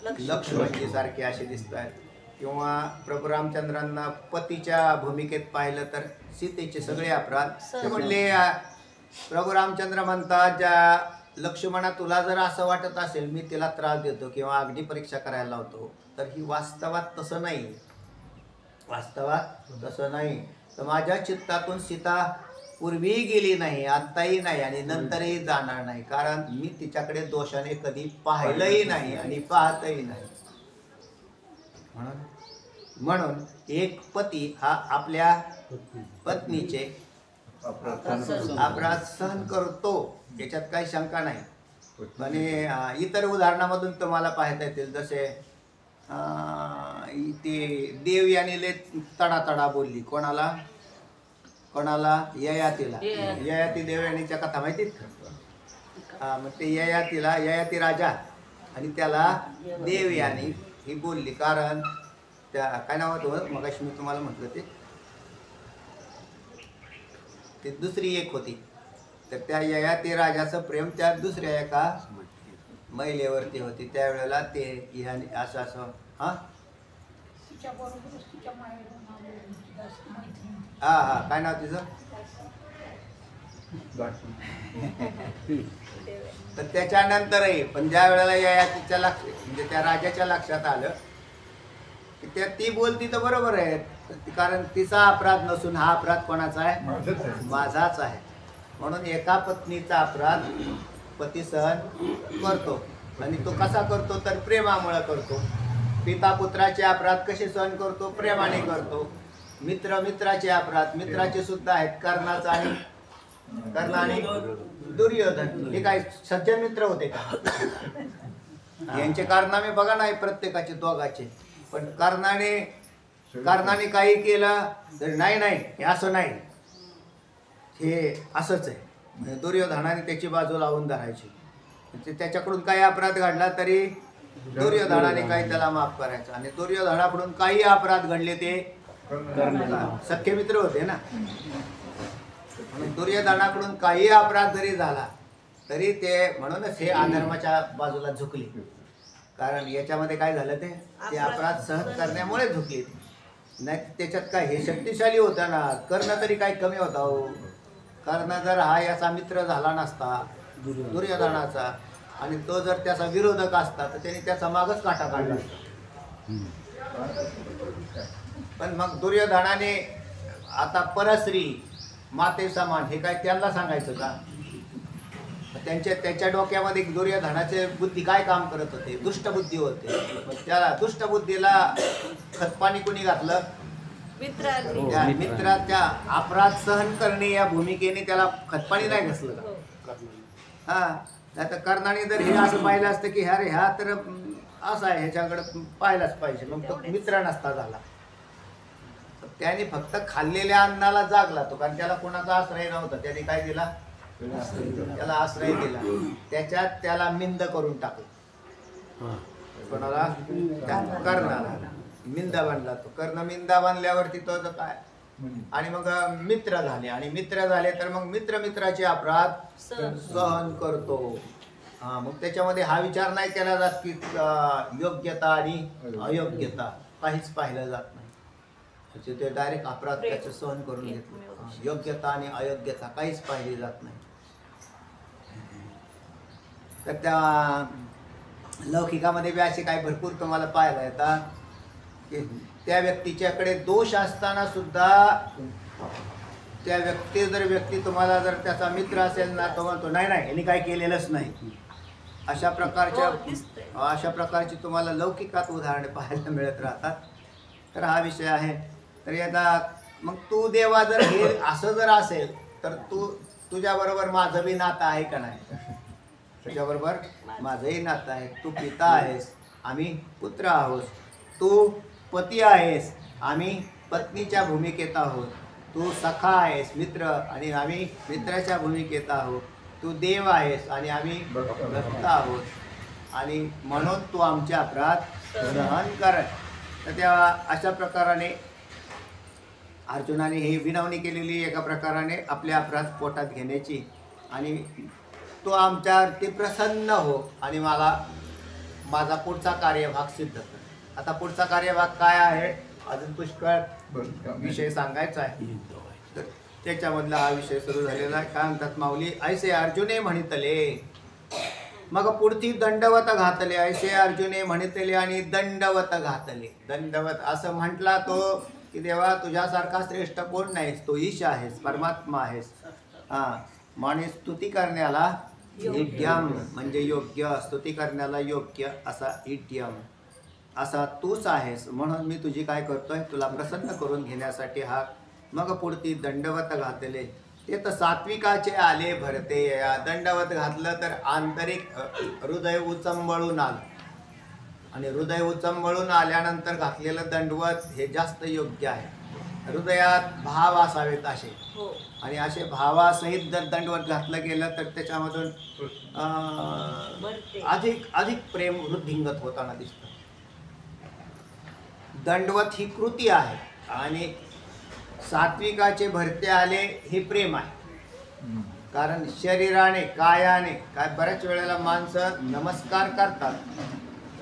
लक्ष्मणजी सारखे असे दिसत आहेत. किंवा प्रभू रामचंद्रांना पतीच्या भूमिकेत पाहिलं तर सीतेचे सगळे अपराध ते म्हणले. प्रभू रामचंद्र म्हणतात, ज्या लक्ष्मणा तुला जर असं वाटत असेल मी तिला त्रास देतो किंवा अग्निपरीक्षा करायला लावतो, तर ही वास्तवात तसं नाही. तर माझ्या चित्तातून सीता पूर्वीही गेली नाही, आत्ताही नाही आणि नंतरही जाणार नाही. कारण मी तिच्याकडे दोषाने कधी पाहिलंही नाही आणि पाहतही नाही. म्हणून एक पती हा आपल्या पत्नीचे अपराध सहन करतो, याच्यात काही शंका नाही. आणि इतर उदाहरणामधून तुम्हाला पाहता येतील, जसे ते देवयानीले तडा बोलली. कोणाला? ययाती देवयानीच्या कथा माहितीत का? मग ते ययाती राजा आणि त्याला देवयानी ही बोलली. कारण त्या काय नाव होतं मगाशी मी तुम्हाला म्हटलं ते दुसरी एक होती. तर त्या ययाती राजाचं प्रेम त्या दुसऱ्या एका महिलेवरती होती. त्यावेळेला ते असं काय नाव तिचं? तर त्याच्यानंतरही पण ज्या वेळेला ययातीच्या म्हणजे त्या राजाच्या लक्षात आलं की ती बोलती तर बरोबर आहे, कारण तिचा अपराध नसून हा अपराध कोणाचा आहे? माझाच आहे. म्हणून एका पत्नीचा अपराध पती सहन करतो. आणि तो कसा करतो? तर प्रेमामुळे करतो. पिता पुत्राचे अपराध कसे सहन करतो? प्रेमाने करतो. मित्राचे अपराध मित्राचे सुद्धा आहेत. कर्ण आणि दुर्योधन हे काय सज्जन मित्र होते का? यांचे कारनामे बघा नाही प्रत्येकाचे दोघाचे. पण कर्णाने काही केलं तर नाही हे असं नाही, हे असंच आहे. दुर्योधनाने त्याची बाजू लावून धरायची. त्याच्याकडून काही अपराध घडला तरी दुर्योधनाने काही त्याला माफ करायचं आणि दुर्योधनाकडून काही अपराध घडले ते सख्खे मित्र होते ना, म्हणून दुर्योधनाकडून काही अपराध जरी झाला तरी ते म्हणूनच हे अधर्माच्या बाजूला झुकले. कारण याच्यामध्ये काय झालं ते अपराध सहन करण्यामुळे झुकले. नाही त्याच्यात काय हे शक्तिशाली होता ना, कर्ण तरी काय कमी होता हो. कर्ण जर हा याचा मित्र झाला नसता दुर्योधनाचा आणि तो जर त्याचा विरोधक असता तर त्याने त्याचा मागच काटा काढला. पण मग दुर्योधनाने आता परस्त्री माते समान हे काय त्यांना सांगायचं का? त्याच्या डोक्यामध्ये दुर्योधनाचे बुद्धी काय काम करत होते? दुष्टबुद्धी होते. त्याला दुष्टबुद्धीला खतपाणी कोणी घातलं? त्या मित्राच्या अपराध सहन करणे या भूमिकेने त्याला खतपाणी नाही घातलं का? हा, नाही तर कर्णाने जर हे असं पाहिलं असतं की अरे ह्या तर असा आहे, ह्याच्याकडे पाहिलाच पाहिजे, मग तो मित्र नसता झाला. त्याने फक्त खाल्लेल्या अन्नाला जागला तो, कारण त्याला कोणाचा आश्रय नव्हता. त्याने काय दिला? त्याला आश्रय दिला. त्याच्यात त्याला मिंद करून टाकलं. कोणाला? कर्णाला मिंदा बांधला. तो कर्ण मिंदा बांधल्यावरती तो काय आणि मग मित्र झाले आणि मित्र झाले तर मग मित्राचे अपराध सहन करतो. हा, मग त्याच्यामध्ये हा विचार नाही केला जात की योग्यता आणि अयोग्यता काहीच पाहिलं जात नाही. ते डायरेक्ट अपराध त्याचं सहन करून घेतलं. योग्यता आणि अयोग्यता काहीच पाहिली जात नाही. तर त्या लौकिकामध्ये बी असे काही भरपूर तुम्हाला पाहायला येतात की त्या व्यक्तीच्याकडे दोष असताना सुद्धा त्या व्यक्ती तुम्हाला जर त्याचा मित्र असेल ना, तो म्हणतो नाही नाही यांनी काय केलेलंच नाही. अशा प्रकारची तुम्हाला लौकिकात उदाहरणे पाहायला मिळत राहतात. तर हा विषय आहे. तर याचा मग तू देवा जर हे असं जर असेल तर तुझ्याबरोबर माझं बी नातं आहे का नाही? तुझ्याबरोबर माझंही नातं आहे. तू पिता आहेस, आम्ही पुत्र आहोत. तू पती आहेस, आम्ही पत्नीच्या भूमिकेत आहोत. तू सखा आहेस, मित्र, आणि आम्ही मित्राच्या भूमिकेत आहोत. तू देव आहेस आणि आम्ही भक्त आहोत. आणि म्हणून तू आमचे अपराध सहन कर. तर त्या अशा प्रकाराने अर्जुनाने ही विनवणी केलेली एका प्रकाराने आपले अपराध पोटात घेण्याची. आणि तो आमच्यावरती प्रसन्न हो आणि मला माझा पुढचा कार्यभाग सिद्ध कर. आता पुढचा कार्यभाग काय आहे? अजून पुष्कळ विषय सांगायचा आहे. तर त्याच्यामधला हा विषय सुरू झालेला आहे. काय म्हणतात माऊली? ऐसे अर्जुने म्हणितले मग पुढची दंडवत घातले. ऐसे अर्जुने म्हणितले आणि दंडवत घातले. दंडवत असं म्हटला तो की देवा तुझ्यासारखा श्रेष्ठ कोण नाहीस. तो ईश आहेस, परमात्मा आहेस. हां, आणि स्तुती करण्याला इड्यम म्हणजे योग्य, स्तुती करण्याला योग्य असा इड्यम असा तूच आहेस. म्हणून मी तुझी काय करतोय? तुला प्रसन्न करून घेण्यासाठी हा मग पुढती दंडवत घातले. ते तर सात्विकाचे आले भरते. दंडवत घातलं तर आंतरिक हृदय उचंबळून आलं आणि हृदय उचंबळून आल्यानंतर घातलेलं दंडवत हे जास्त योग्य आहे. हृदयात भाव असावेत असे, आणि असे भावासहित जर दंडवत घातलं गेलं तर त्याच्यामधून अधिक प्रेम वृद्धिंगत होताना दिसतं. दंडवत ही कृती आहे आणि सात्विकाचे भरते आले हे प्रेम आहे. कारण शरीराने कायाने काय बऱ्याच वेळेला माणसं नमस्कार करतात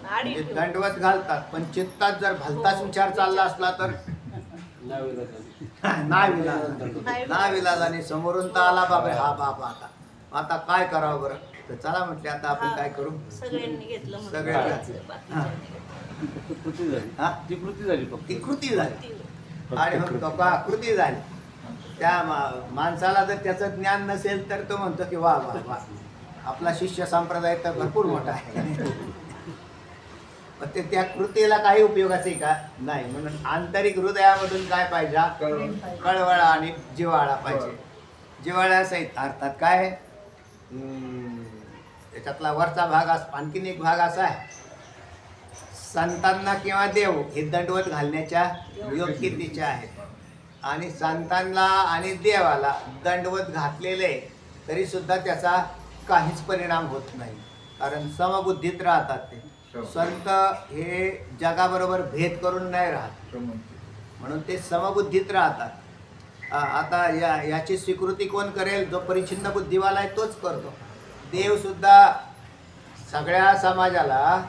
म्हणजे दंडवत घालतात, पण चित्तात जर भलताच विचार चालला असला तर नाविलाजाने समोरून तर आला बाबा हा बाबा आता काय करावं बरं. तर चला म्हटले आता आपण काय करू. सगळ्यांनी घेतलं, सगळे ती कृती झाली आणि मग कृती झाली. त्या माणसाला जर त्याचं ज्ञान नसेल तर तो म्हणतो की वा वा वा आपला शिष्य संप्रदाय तर भरपूर मोठा आहे. पण ते त्या कृतीला काही उपयोगाचे का नाही. म्हणून आंतरिक हृदयामधून काय पाहिजे? कळवळा आणि जिव्हाळा पाहिजे. जिव्हाळ्यासहित अर्थात काय त्याच्यातला वरचा भाग आणखीन एक भाग असा आहे, संतांना किंवा देव हे दंडवत घालण्याच्या योग्यतेचे आहेत. आणि संतांना आणि देवाला दंडवत घातलेले तरी सुद्धा त्याचा काहीच परिणाम होत नाही, कारण समबुद्धीत राहतात ते. संत हे जगाबरोबर भेद करून नाही राहत, म्हणून ते समबुद्धीत राहतात. आता याची स्वीकृती कोण करेल? जो परिच्छिन्न बुद्धिवाला आहे तोच करतो. देव सुद्धा सगळ्या समाजाला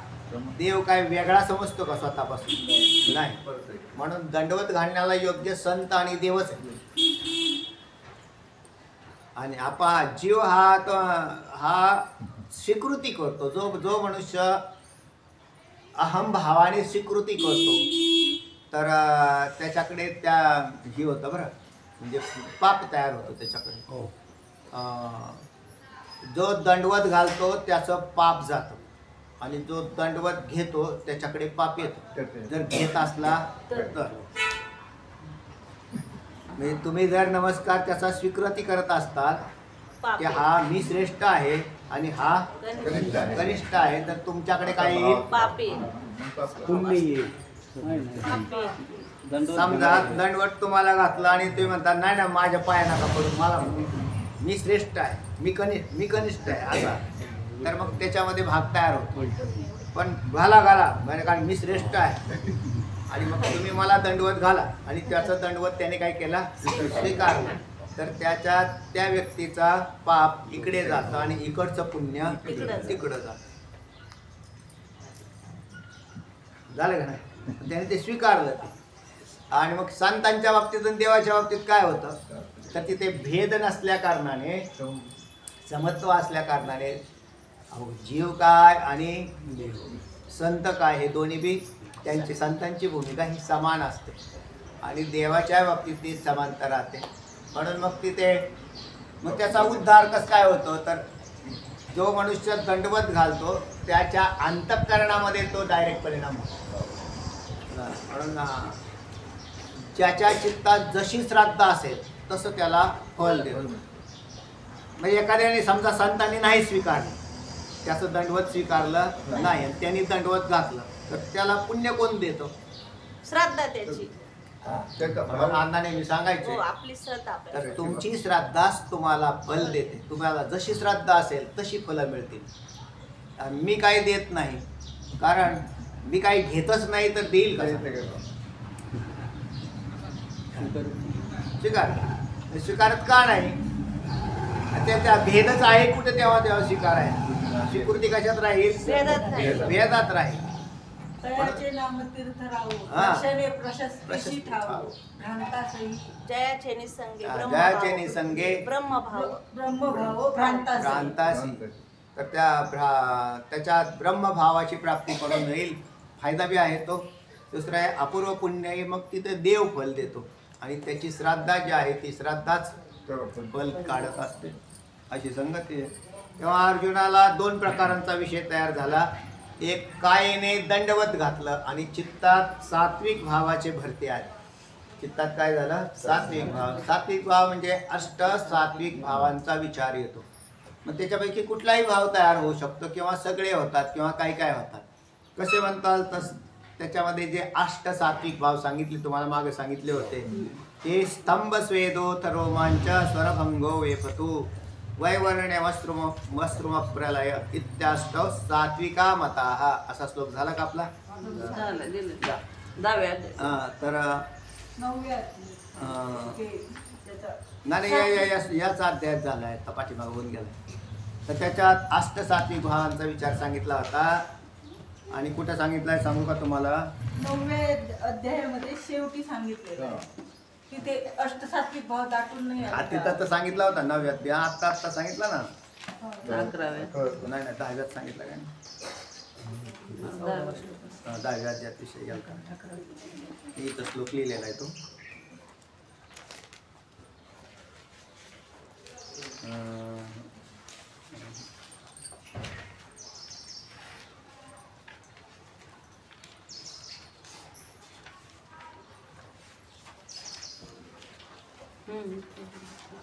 देव काय वेगळा समजतो का स्वतःपासून? नाही. म्हणून दंडवत घालण्याला योग्य संत आणि देवच आहे. आणि जीव हा स्वीकृती करतो. जो मनुष्य अहम भावाने स्वीकृती करतो तर त्याच्याकडे ही होतं बरं, म्हणजे पाप तयार होतो त्याच्याकडे. जो दंडवत घालतो त्याचं पाप जातं आणि जो दंडवत घेतो त्याच्याकडे पाप येतो, जर घेत असला तर. म्हणजे तुम्ही जर नमस्कार त्याचा स्वीकृती करत असताल की हा मी श्रेष्ठ आहे आणि हा कनिष्ठ आहे, तर तुमच्याकडे काय येईल? पुण्य येईल. समजा दंडवत तुम्हाला घातला आणि तुम्ही म्हणता नाही ना माझ्या पाया नका पडून, मला मी श्रेष्ठ आहे, मी कनिष्ठ आहे असा, तर मग त्याच्यामध्ये भाग तयार होतो. पण घाला म्हणजे कारण मी श्रेष्ठ आहे आणि मग तुम्ही मला दंडवत घाला आणि त्याचं दंडवत त्याने काय केला? स्वीकारलं, तर त्या व्यक्तीचा पाप इकडे जातं आणि इकडचं पुण्य तिकडं जातं. झालं का नाही? त्याने ते स्वीकारलं. आणि मग संतांच्या बाबतीत आणि देवाच्या बाबतीत काय होतं तर तिथे भेद नसल्या कारणाने, समत्व असल्या कारणाने जीव काय आणि संत काय हे दोन्ही बी त्यांची संतांची भूमिका ही समान असते आणि देवाच्या बाबतीत ती समांतर राहते. म्हणून मग त्याचा उद्धार कसं काय होतो तर जो मनुष्य दंडवत घालतो त्याच्या अंतःकरणामध्ये तो डायरेक्ट परिणाम होतो. म्हणून ज्याच्या चित्तात जशी श्राद्ध असेल तसं त्याला फल देतो. म्हणजे एखाद्याने समजा संतांनी नाही स्वीकारलं, त्याचं दंडवत स्वीकारलं नाही आणि त्यांनी दंडवत घातलं तर त्याला पुण्य कोण देतो? श्राद्धा त्याची. अंदाने मी सांगायचे आपली श्रद्धा, तर तुमची श्राद्धाच तुम्हाला फल देते. तुम्हाला जशी श्राद्ध असेल तशी फलं मिळतील. मी काही देत नाही, कारण मी काही घेतच नाही तर देईल का? स्वीकारत का नाही? त्याचा भेदच आहे कुठे, तेव्हा स्वीकार आहे. स्वीकृती कशात राहील? भेदात राहील. तयाचे नाम तीर्थ राहू, दर्शने प्रशस्तीशी ठावू, भ्रांतासही जयाचे निसंगे जयाचे निसंगे ब्रह्मभाव भ्रांतासी. तर त्याच्यात ब्रह्मभावाची प्राप्ती करून होईल, फायदा बी आहे तो. दुसरा आहे अपूर्व पुण्य आहे, मग तिथे देव फल देतो आणि त्याची श्राद्धा जी आहे ती श्राद्धाच फल काढत असते, अशी संगती आहे. तेव्हा अर्जुनाला दोन प्रकारांचा विषय तयार झाला. एक कायेने दंडवत घातलं आणि चित्तात सात्विक भावाचे भरती आले. चित्तात काय झालं? सात्विक भाव. सात्विक भाव म्हणजे अष्ट सात्विक भावांचा विचार येतो. मग त्याच्यापैकी कुठलाही भाव तयार होऊ शकतो किंवा सगळे होतात किंवा काय होतात. कसे म्हणताल तस त्याच्यामध्ये जे अष्ट सात्विक भाव सांगितले, तुम्हाला मागे सांगितले होते, ते स्तंभ स्वेदोथ रोमांच स्वरभंगो वेपतू वैवर्ण्य वस्त्रुम प्रलय इत्याष्टव सात्विका मताः. असा श्लोक झाला का आपला? तर नाही याचा अध्याय झाला आहे, पाठीमागे होऊन गेला. तर त्याच्यात अष्ट सात्विक भावांचा विचार सांगितला होता. आणि कुठं सांगितलंय सांगू का तुम्हाला? 9व्या अध्यायामध्ये शेवटी सांगितलेलं की ते अष्टसात्विक भाव दाटून नाही आले. तिथं तर सांगितला होता 9व्या अध्याय. आता सांगितला ना? 11व्या नाही 10व्यात सांगितलं काय? 10व्या अध्यायात विषय घ्याल का? इथं श्लोक लिहिलेला आहे तो.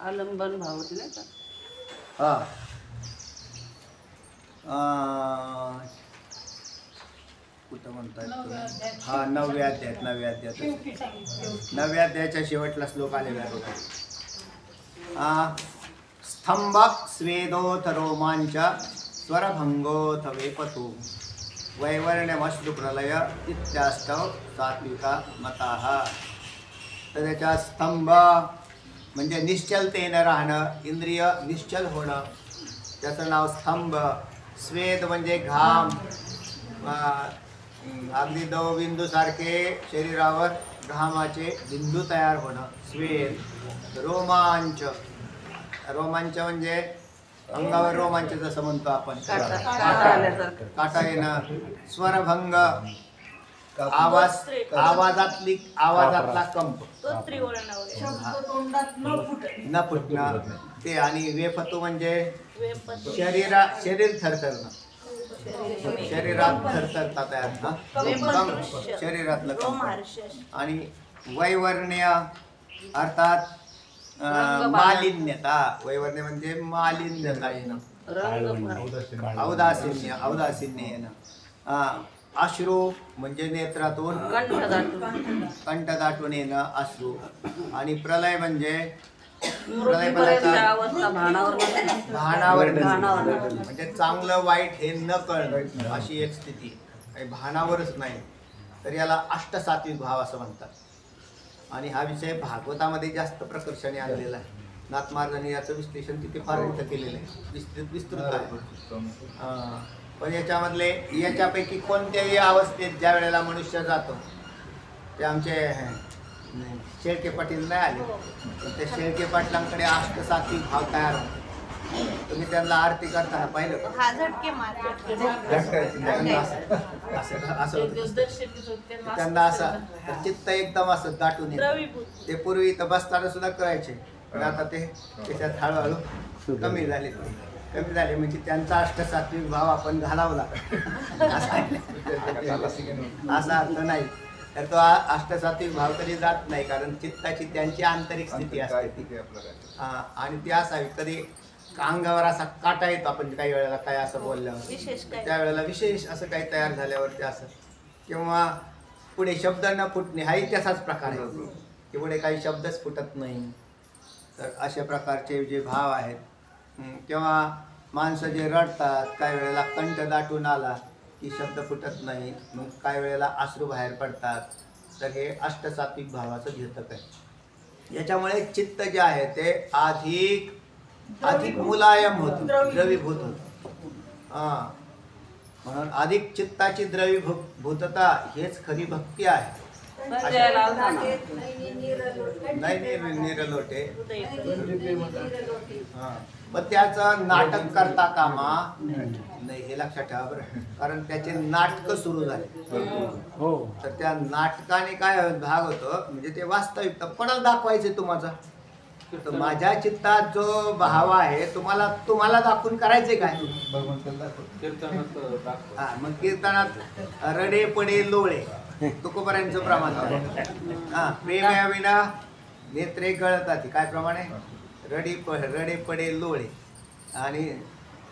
आलंबन भाव होते नाही का? कुठं म्हणतात? 9व्या अध्यायात 9व्या अध्यायाच्या शेवटला श्लोक आलेला आहे. स्तंभ स्वेदोथ रोमांच स्वरभंगोथ वेपतू वैवर्ण्यमश्रु प्रलय इत्याष्टव सात्विका मताः. तर त्याच्या स्तंभ म्हणजे निश्चलतेनं राहणं, इंद्रिय निश्चल होणं, त्याचं नाव स्तंभ. स्वेद म्हणजे घाम, अगदी दवबिंदूसारखे शरीरावर घामाचे बिंदू तयार होणं स्वेद. रोमांच, रोमांच म्हणजे अंगावर रोमांच जसं म्हणतो आपण, काटा येणं. स्वरभंग, आवाजातला कंप, शब्द तोंडात न फुटणे. न फुटणं ते. आणि वेफतू म्हणजे शरीर थरथरणं, शरीरात थरथरता तयार, शरीरातलं कंप. आणि वैवर्ण्य अर्थात मालिन्यता. वैवर्ण्य म्हणजे मालिन्यता येणं, औदासीन्य, औदासीन्य येणं. अश्रू म्हणजे नेत्रातून कंठ दाटून येणं अश्रू. आणि प्रलय म्हणजे भानावर म्हणजे चांगलं वाईट हे न कळणं, अशी एक स्थिती, काही भानावरच नाही. तर याला अष्टसात्विक भाव असं म्हणतात. आणि हा विषय भागवतामध्ये जास्त प्रकर्षाने आणलेला आहे. नाथ महाराजांनी याचं विश्लेषण तिथे फार इथं केलेलं आहे, विस्तृत आहे. पण याच्यापैकी कोणत्याही अवस्थेत ज्या वेळेला मनुष्य जातो, ते आमचे शेळके पाटील नाही आले, तर त्या शेळके पाटलांकडे अष्टसात्विक भाव तयार होतो. तुम्ही त्यांना आरती करताना पाहिलं का? त्यांना असं चित्त एकदम असं दाटून येतं. ते पूर्वी इथं बसताना सुद्धा करायचे, पण आता ते त्याच्यात हळूहळू कमी झाले म्हणजे त्यांचा अष्टसात्विक भाव आपण घालावला असा अर्थ नाही. तर तो अष्टसात्विक भाव कधी जात नाही, कारण चित्ताची त्यांची आंतरिक स्थिती असते आणि ती असावी. कधी अंगावर असा काटा येतो, आपण काही वेळेला काय असं बोलल्यावर, त्यावेळेला विशेष असं काही तयार झाल्यावरती असं, किंवा पुढे शब्द न फुटणे हाही त्याचाच प्रकार आहे की पुढे काही शब्दच फुटत नाही. तर अशा प्रकारचे जे भाव आहेत. किंवा माणसं जे रडतात, काही वेळेला कंठ दाटून आला की शब्द फुटत नाही, मग काही वेळेला अश्रू बाहेर पडतात. तर हे अष्टसात्विक भावाचं द्योतक आहे. याच्यामुळे चित्त जे आहे ते अधिक मुलायम होतं, द्रवीभूत होतं. म्हणून अधिक चित्ताची द्रवीभूतता हेच खरी भक्ती आहे. नाही निरलोटे, पण त्याचं नाटक करता कामा नाही, हे लक्षात ठेवा बरं. कारण त्याचे नाटक सुरू झाले, तर त्या नाटकाने काय भाग होतो, म्हणजे ते वास्तविक कोणाला दाखवायचे तुम्हाला, तर माझ्या चित्तात जो भाव आहे तुम्हाला दाखवून करायचे काय. मग कीर्तनात रडे पडे लोळे तुकोबऱ्यांचं प्रमाण आहे. प्रेम विना नेत्रे गळतात, काय प्रमाणे रडे पडे लोळे. आणि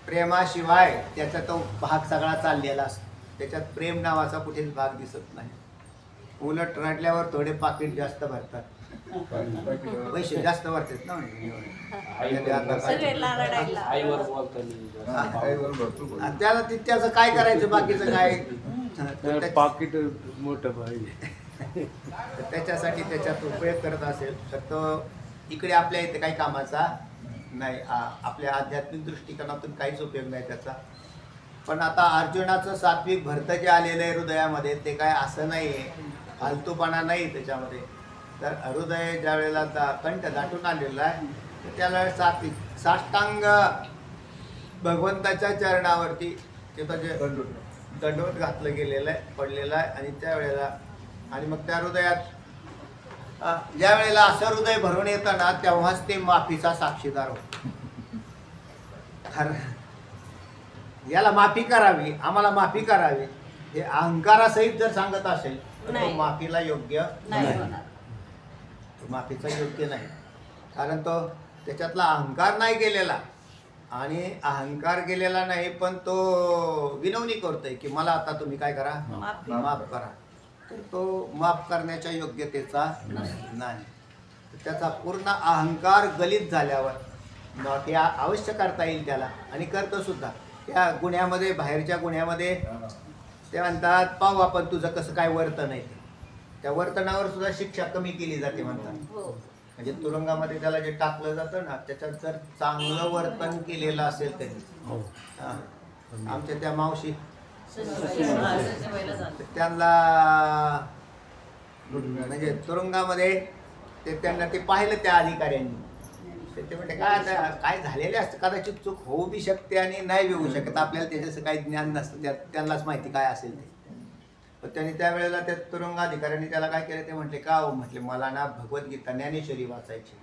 प्रेमाशिवाय त्याचा तो भाग सगळा चाललेला असतो, त्याच्यात प्रेम नावाचा कुठेच भाग दिसत नाही. उलट रडल्यावर थोडे पाकिट जास्त भरतात, पैसे जास्त भरतात ना. त्याला त्याचं काय करायचं, बाकीचं काय पाकिट मोठं पाहिजे, त्याच्यासाठी त्याच्यात उपयोग करत असेल तर तो इकडे आपल्या इथे काही कामाचा नाही. आपल्या आध्यात्मिक दृष्टिकोनातून काहीच उपयोग नाही त्याचा. पण आता अर्जुनाचं सात्विक भरत जे आलेलं आहे हृदयामध्ये, ते काय असं नाही आहे, फालतूपणा नाही त्याच्यामध्ये. तर हृदय ज्या वेळेला कंठ दाटून आलेला आहे, त्याला सात्विक साष्टांग भगवंताच्या चरणावरती तिथं जे दंडवत घातलं गेलेलं आहे, पडलेलं आहे. आणि त्यावेळेला आणि मग त्या हृदयात ज्या वेळेला असं हृदय भरून येतं ना, तेव्हाच ते माफीचा साक्षीदार होतो. याला माफी करावी, आम्हाला माफी करावी, हे अहंकारासहित जर सांगत असेल तर तो माफीला योग्य नाही, तो माफीचा योग्य नाही. कारण तो त्याच्यातला अहंकार नाही गेलेला, आणि अहंकार गेलेला नाही, पण तो विनवणी करतोय की मला आता तुम्ही काय करा, माफ करा. तर तो माफ करण्याच्या योग्यतेचा नाही. त्याचा पूर्ण अहंकार गलित झाल्यावर माफी अवश्य करता येईल त्याला, आणि करतो सुद्धा. त्या गुन्ह्यामध्ये, बाहेरच्या गुन्ह्यामध्ये ते म्हणतात पाहू आपण तुझं कसं काय वर्तन आहे ते. त्या वर्तनावर सुद्धा शिक्षा कमी केली जाते म्हणतात. हो. म्हणजे तुरुंगामध्ये त्याला जे टाकलं जातं ना त्याच्यात जर चांगलं वर्तन केलेलं असेल त्यांनी, आमच्या त्या मावशी त्यांना म्हणजे तुरुंगामध्ये त्यांना ते पाहिलं त्या अधिकाऱ्यांनी. ते म्हणते काय आता काय झालेले असतं, कदाचित चूक होऊ बी शकते आणि नाही बी होऊ शकत, आपल्याला त्याच्याचं काही ज्ञान नसतं, त्यांनाच माहिती काय असेल ते. पण त्यांनी त्यावेळेला त्या तुरुंगाधिकाऱ्यांनी त्याला काय केलं ते म्हटले का हो, म्हटले मला ना भगवद्गीता ज्ञानेश्वरी वाचायची.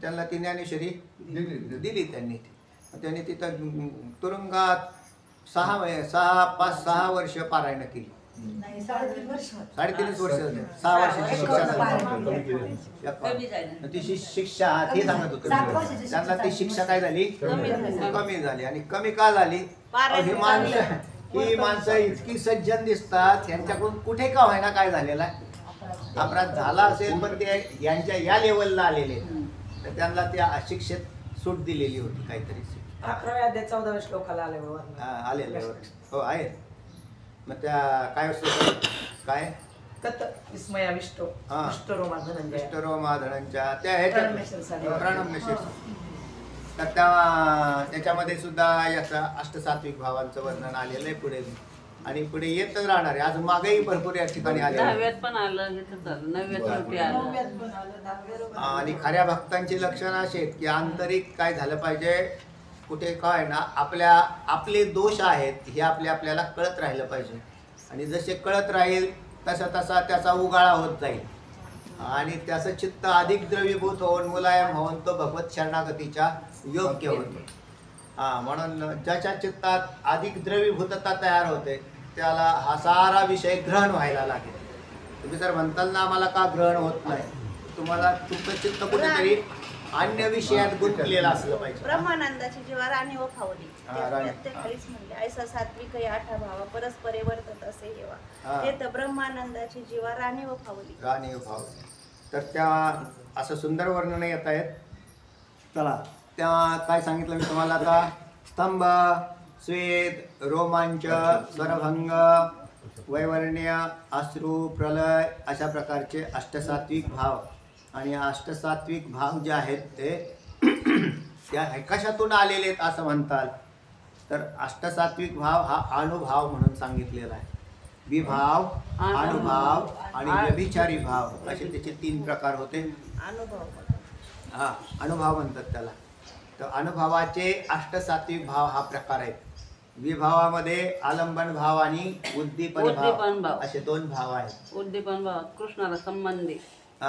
त्यांना ती ज्ञानेश्वरी दिली त्यांनी. त्यांनी तिथं तुरुंगात 6 वर्ष पारायण केली. 3.5 वर्ष 6 वर्षाची शिक्षा. ती शिक्षा ते सांगत होते त्यांना ती शिक्षा काय झाली, कमी झाली. आणि कमी का झाली, ही माणसं इतकी सज्जन दिसतात, यांच्याकडून कुठे का व्हायना काय झालेला आहे, अपराध झाला असेल पण ते यांच्या या लेवलला आलेले, तर त्यांना त्या शिक्षेत सूट दिलेली होती काहीतरी. 11व्या अध्याय 14व्या श्लोकाला आलेले हो आहे. मग त्या काय असतं काय तत विस्मयाविष्टो विष्टरोमा धनंजय विष्टरोमा धनंजय त्या ह्याच्यात प्रणमेश्वर. तर त्याच्यामध्ये सुद्धा याचा अष्टसात्विक भावांचं वर्णन आलेलं आहे पुढे आणि पुढे येतच राहणार आहे. अजून मागेही भरपूर या ठिकाणी आले. 10व्यात पण आलं, 9व्यात आलं. आणि खऱ्या भक्तांची लक्षणं अशी आहेत की आंतरिक काय झालं पाहिजे, कुठे काय ना आपले दोष आहेत हे आपल्याला कळत राहिलं पाहिजे. आणि जसे कळत राहील तसा तसा त्याचा उगाळा होत जाईल आणि त्याचं चित्त अधिक द्रवीभूत होऊन मुलायम होऊन तो भगवत शरणागतीच्या योग्य होतो. म्हणून ज्याच्या चित्तात अधिक द्रवीभूतता तयार होते त्याला हा सारा विषय ग्रहण व्हायला लागेल. तुम्ही जर म्हणताल ना आम्हाला का ग्रहण होत नाही, तुम्हाला तुमचं चित्त कुठेतरी अन्य विषयात गुंतलेला असलं पाहिजे. ब्रह्मानंदाची जीवा राणी व फावली प्रत्येक हरीच म्हणले ऐसा सात्विक आठा भावा परस्परे वर्तत असे हेवा हे तर ब्रह्मानंदाची जीवा राणी व फावली. तर त्या असं सुंदर वर्णन येत आहेत. चला त्या काय सांगितलं मी तुम्हाला आता, स्तंभ, स्वेद, रोमांच, स्वरभंग, वैवर्ण्य, अश्रू, प्रलय अशा प्रकारचे अष्टसात्विक भाव. आणि अष्टसात्विक भाव जे आहेत ते त्या कशातून आलेले आहेत असं म्हणतात. तर अष्टसात्विक भाव हा अनुभव म्हणून सांगितलेला आहे. विभाव, अनुभव आणि व्यभिचारी भाव असे त्याचे 3 प्रकार होते. अनुभव म्हणतात त्याला. तर अनुभवाचे अष्टसात्विक भाव हा प्रकार आहे. विभावामध्ये आलंबन भाव आणि उद्दीपन भाव असे 2 भाव आहेत. उद्दीपन भाव कृष्णाला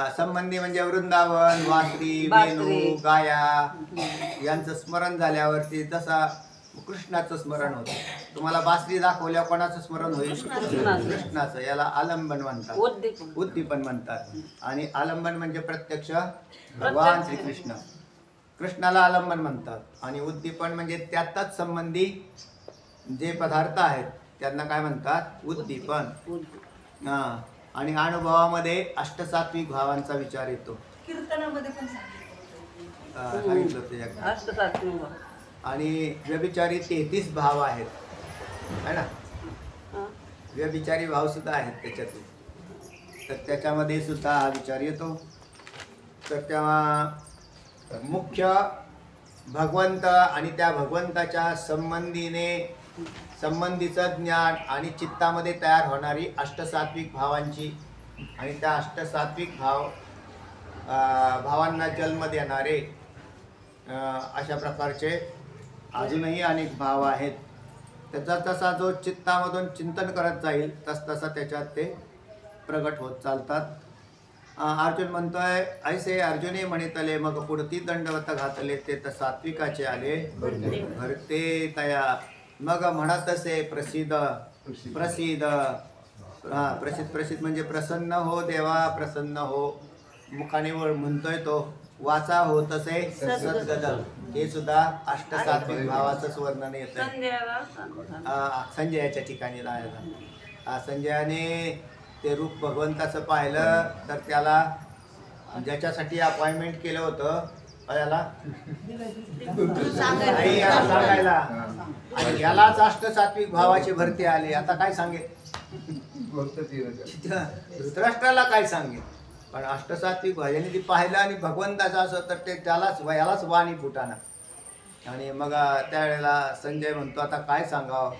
संबंधी म्हणजे वृंदावन, वासरी, वेणू, गाया यांचं स्मरण झाल्यावरती जसा कृष्णाचं स्मरण होतं. तुम्हाला बासरी दाखवल्या कोणाचं स्मरण होईल, कृष्णाचं. याला आलंबन म्हणतात, उद्दीपन म्हणतात. आणि आलंबन म्हणजे प्रत्यक्ष भगवान श्रीकृष्ण, कृष्णाला आलंबन म्हणतात. आणि उद्दीपन म्हणजे त्यातच संबंधी जे पदार्थ आहेत त्यांना काय म्हणतात, उद्दीपन. आणि अनुभवामध्ये अष्टसात्विक भावांचा विचार येतो. कीर्तनामध्ये पण सांगितलं त्याच्याकडे. आणि व्यभिचारी 33 भाव आहेत है ना, व्यभिचारी भाव सुद्धा आहेत त्याच्यातून. तर त्याच्यामध्ये सुद्धा हा विचार येतो. तर तेव्हा मुख्य भगवंत आणि त्या भगवंताच्या संबंधीचं ज्ञान आणि चित्तामध्ये तयार होणारी अष्टसात्विक भावांची आणि त्या अष्टसात्विक भावांना जन्म देणारे अशा प्रकारचे अजूनही अनेक भाव आहेत. त्याचा तसा जो चित्तामधून चिंतन करत जाईल तसतसा त्याच्यात ते प्रगट होत चालतात. अर्जुन म्हणतोय ऐसे अर्जुने म्हणितले मग पुढती दंडवत घातले ते तर सात्विकाचे आले भरते तया मग म्हणत असे प्रसिद्ध प्रसिद्ध. प्रसिद्ध म्हणजे प्रसन्न हो देवा प्रसन्न हो. मुखाने म्हणतोय तो वाचा हो तसे सद्गद. हे सुद्धा अष्टसात्विक भावाचंच वर्णन येतं. संजयाच्या ठिकाणी राहायला संजयाने ते रूप भगवंताचं पाहिलं तर त्याला ज्याच्यासाठी अपॉइंटमेंट केलं होतं याला सांगायला आणि यालाच अष्टसात्विक भावाची भरती आली. आता काय सांगेल, धृतराष्ट्राला काय सांगेल? पण अष्टसात्विक भजनी ती पाहिलं आणि भगवंताचं असं तर ते यालाच वाणी फुटाना. आणि मग त्यावेळेला संजय म्हणतो आता काय सांगावं,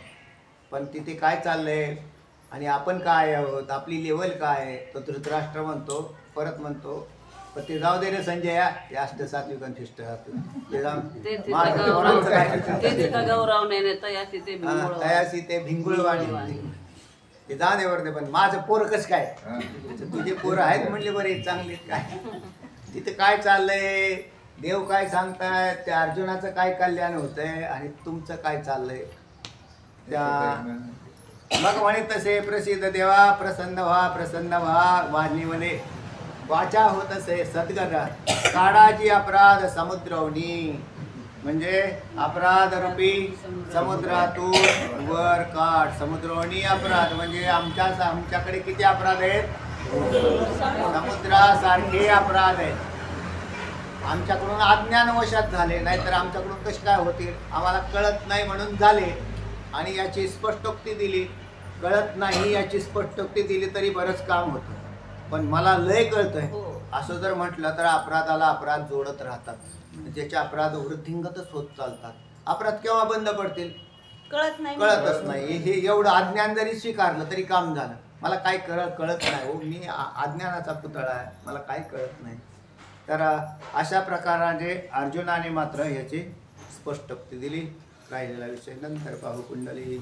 पण तिथे काय चाललंय आणि आपण काय आहोत, आपली लेवल काय आहे. तो धृतराष्ट्र परत म्हणतो पण ते जाऊ दे रे संजया, ते अष्टसात्विक आणि शिष्ट गौरव नाही तयासी ते भिंगुळवाणी ते जा दे वरते. पण माझं पोर कसं काय, तुझे पोर आहेत म्हणले बरे चांगले काय, तिथे काय चाललंय, देव काय सांगताय, त्या अर्जुनाचं काय कल्याण होतंय आणि तुमचं काय चाललंय. त्या मग म्हणे तसे प्रसिद्ध देवा प्रसन्न व्हा वाणी म्हणे वाचा होत असे सद्गत काळाची अपराध समुद्रवनी. म्हणजे अपराध रूपी समुद्रातून वर काढ. समुद्रवनी अपराध म्हणजे आमच्याकडे किती अपराध आहेत, समुद्रासारखे अपराध आहेत. आमच्याकडून अज्ञानवशात झाले, नाहीतर आमच्याकडून कसे काय होतील, आम्हाला कळत नाही म्हणून झाले. आणि याची स्पष्टोक्ती दिली, कळत नाही याची स्पष्टोक्ती दिली तरी बरंच काम होतं. पण मला लय कळतंय असं जर म्हटलं तर अपराधाला अपराध जोडत राहतात, त्याचे अपराध वृद्धिंगतच होत चालतात. अपराध केव्हा बंद पडतील कळतच नाही. हे एवढं अज्ञान जरी स्वीकारलं तरी काम झालं. मला काय कळत नाही हो, मी अज्ञानाचा पुतळा आहे, मला काय कळत नाही. तर अशा प्रकाराने अर्जुनाने मात्र याची स्पष्टोक्ती दिली. राहिलेला विषय नंतर पाहू. कुंडली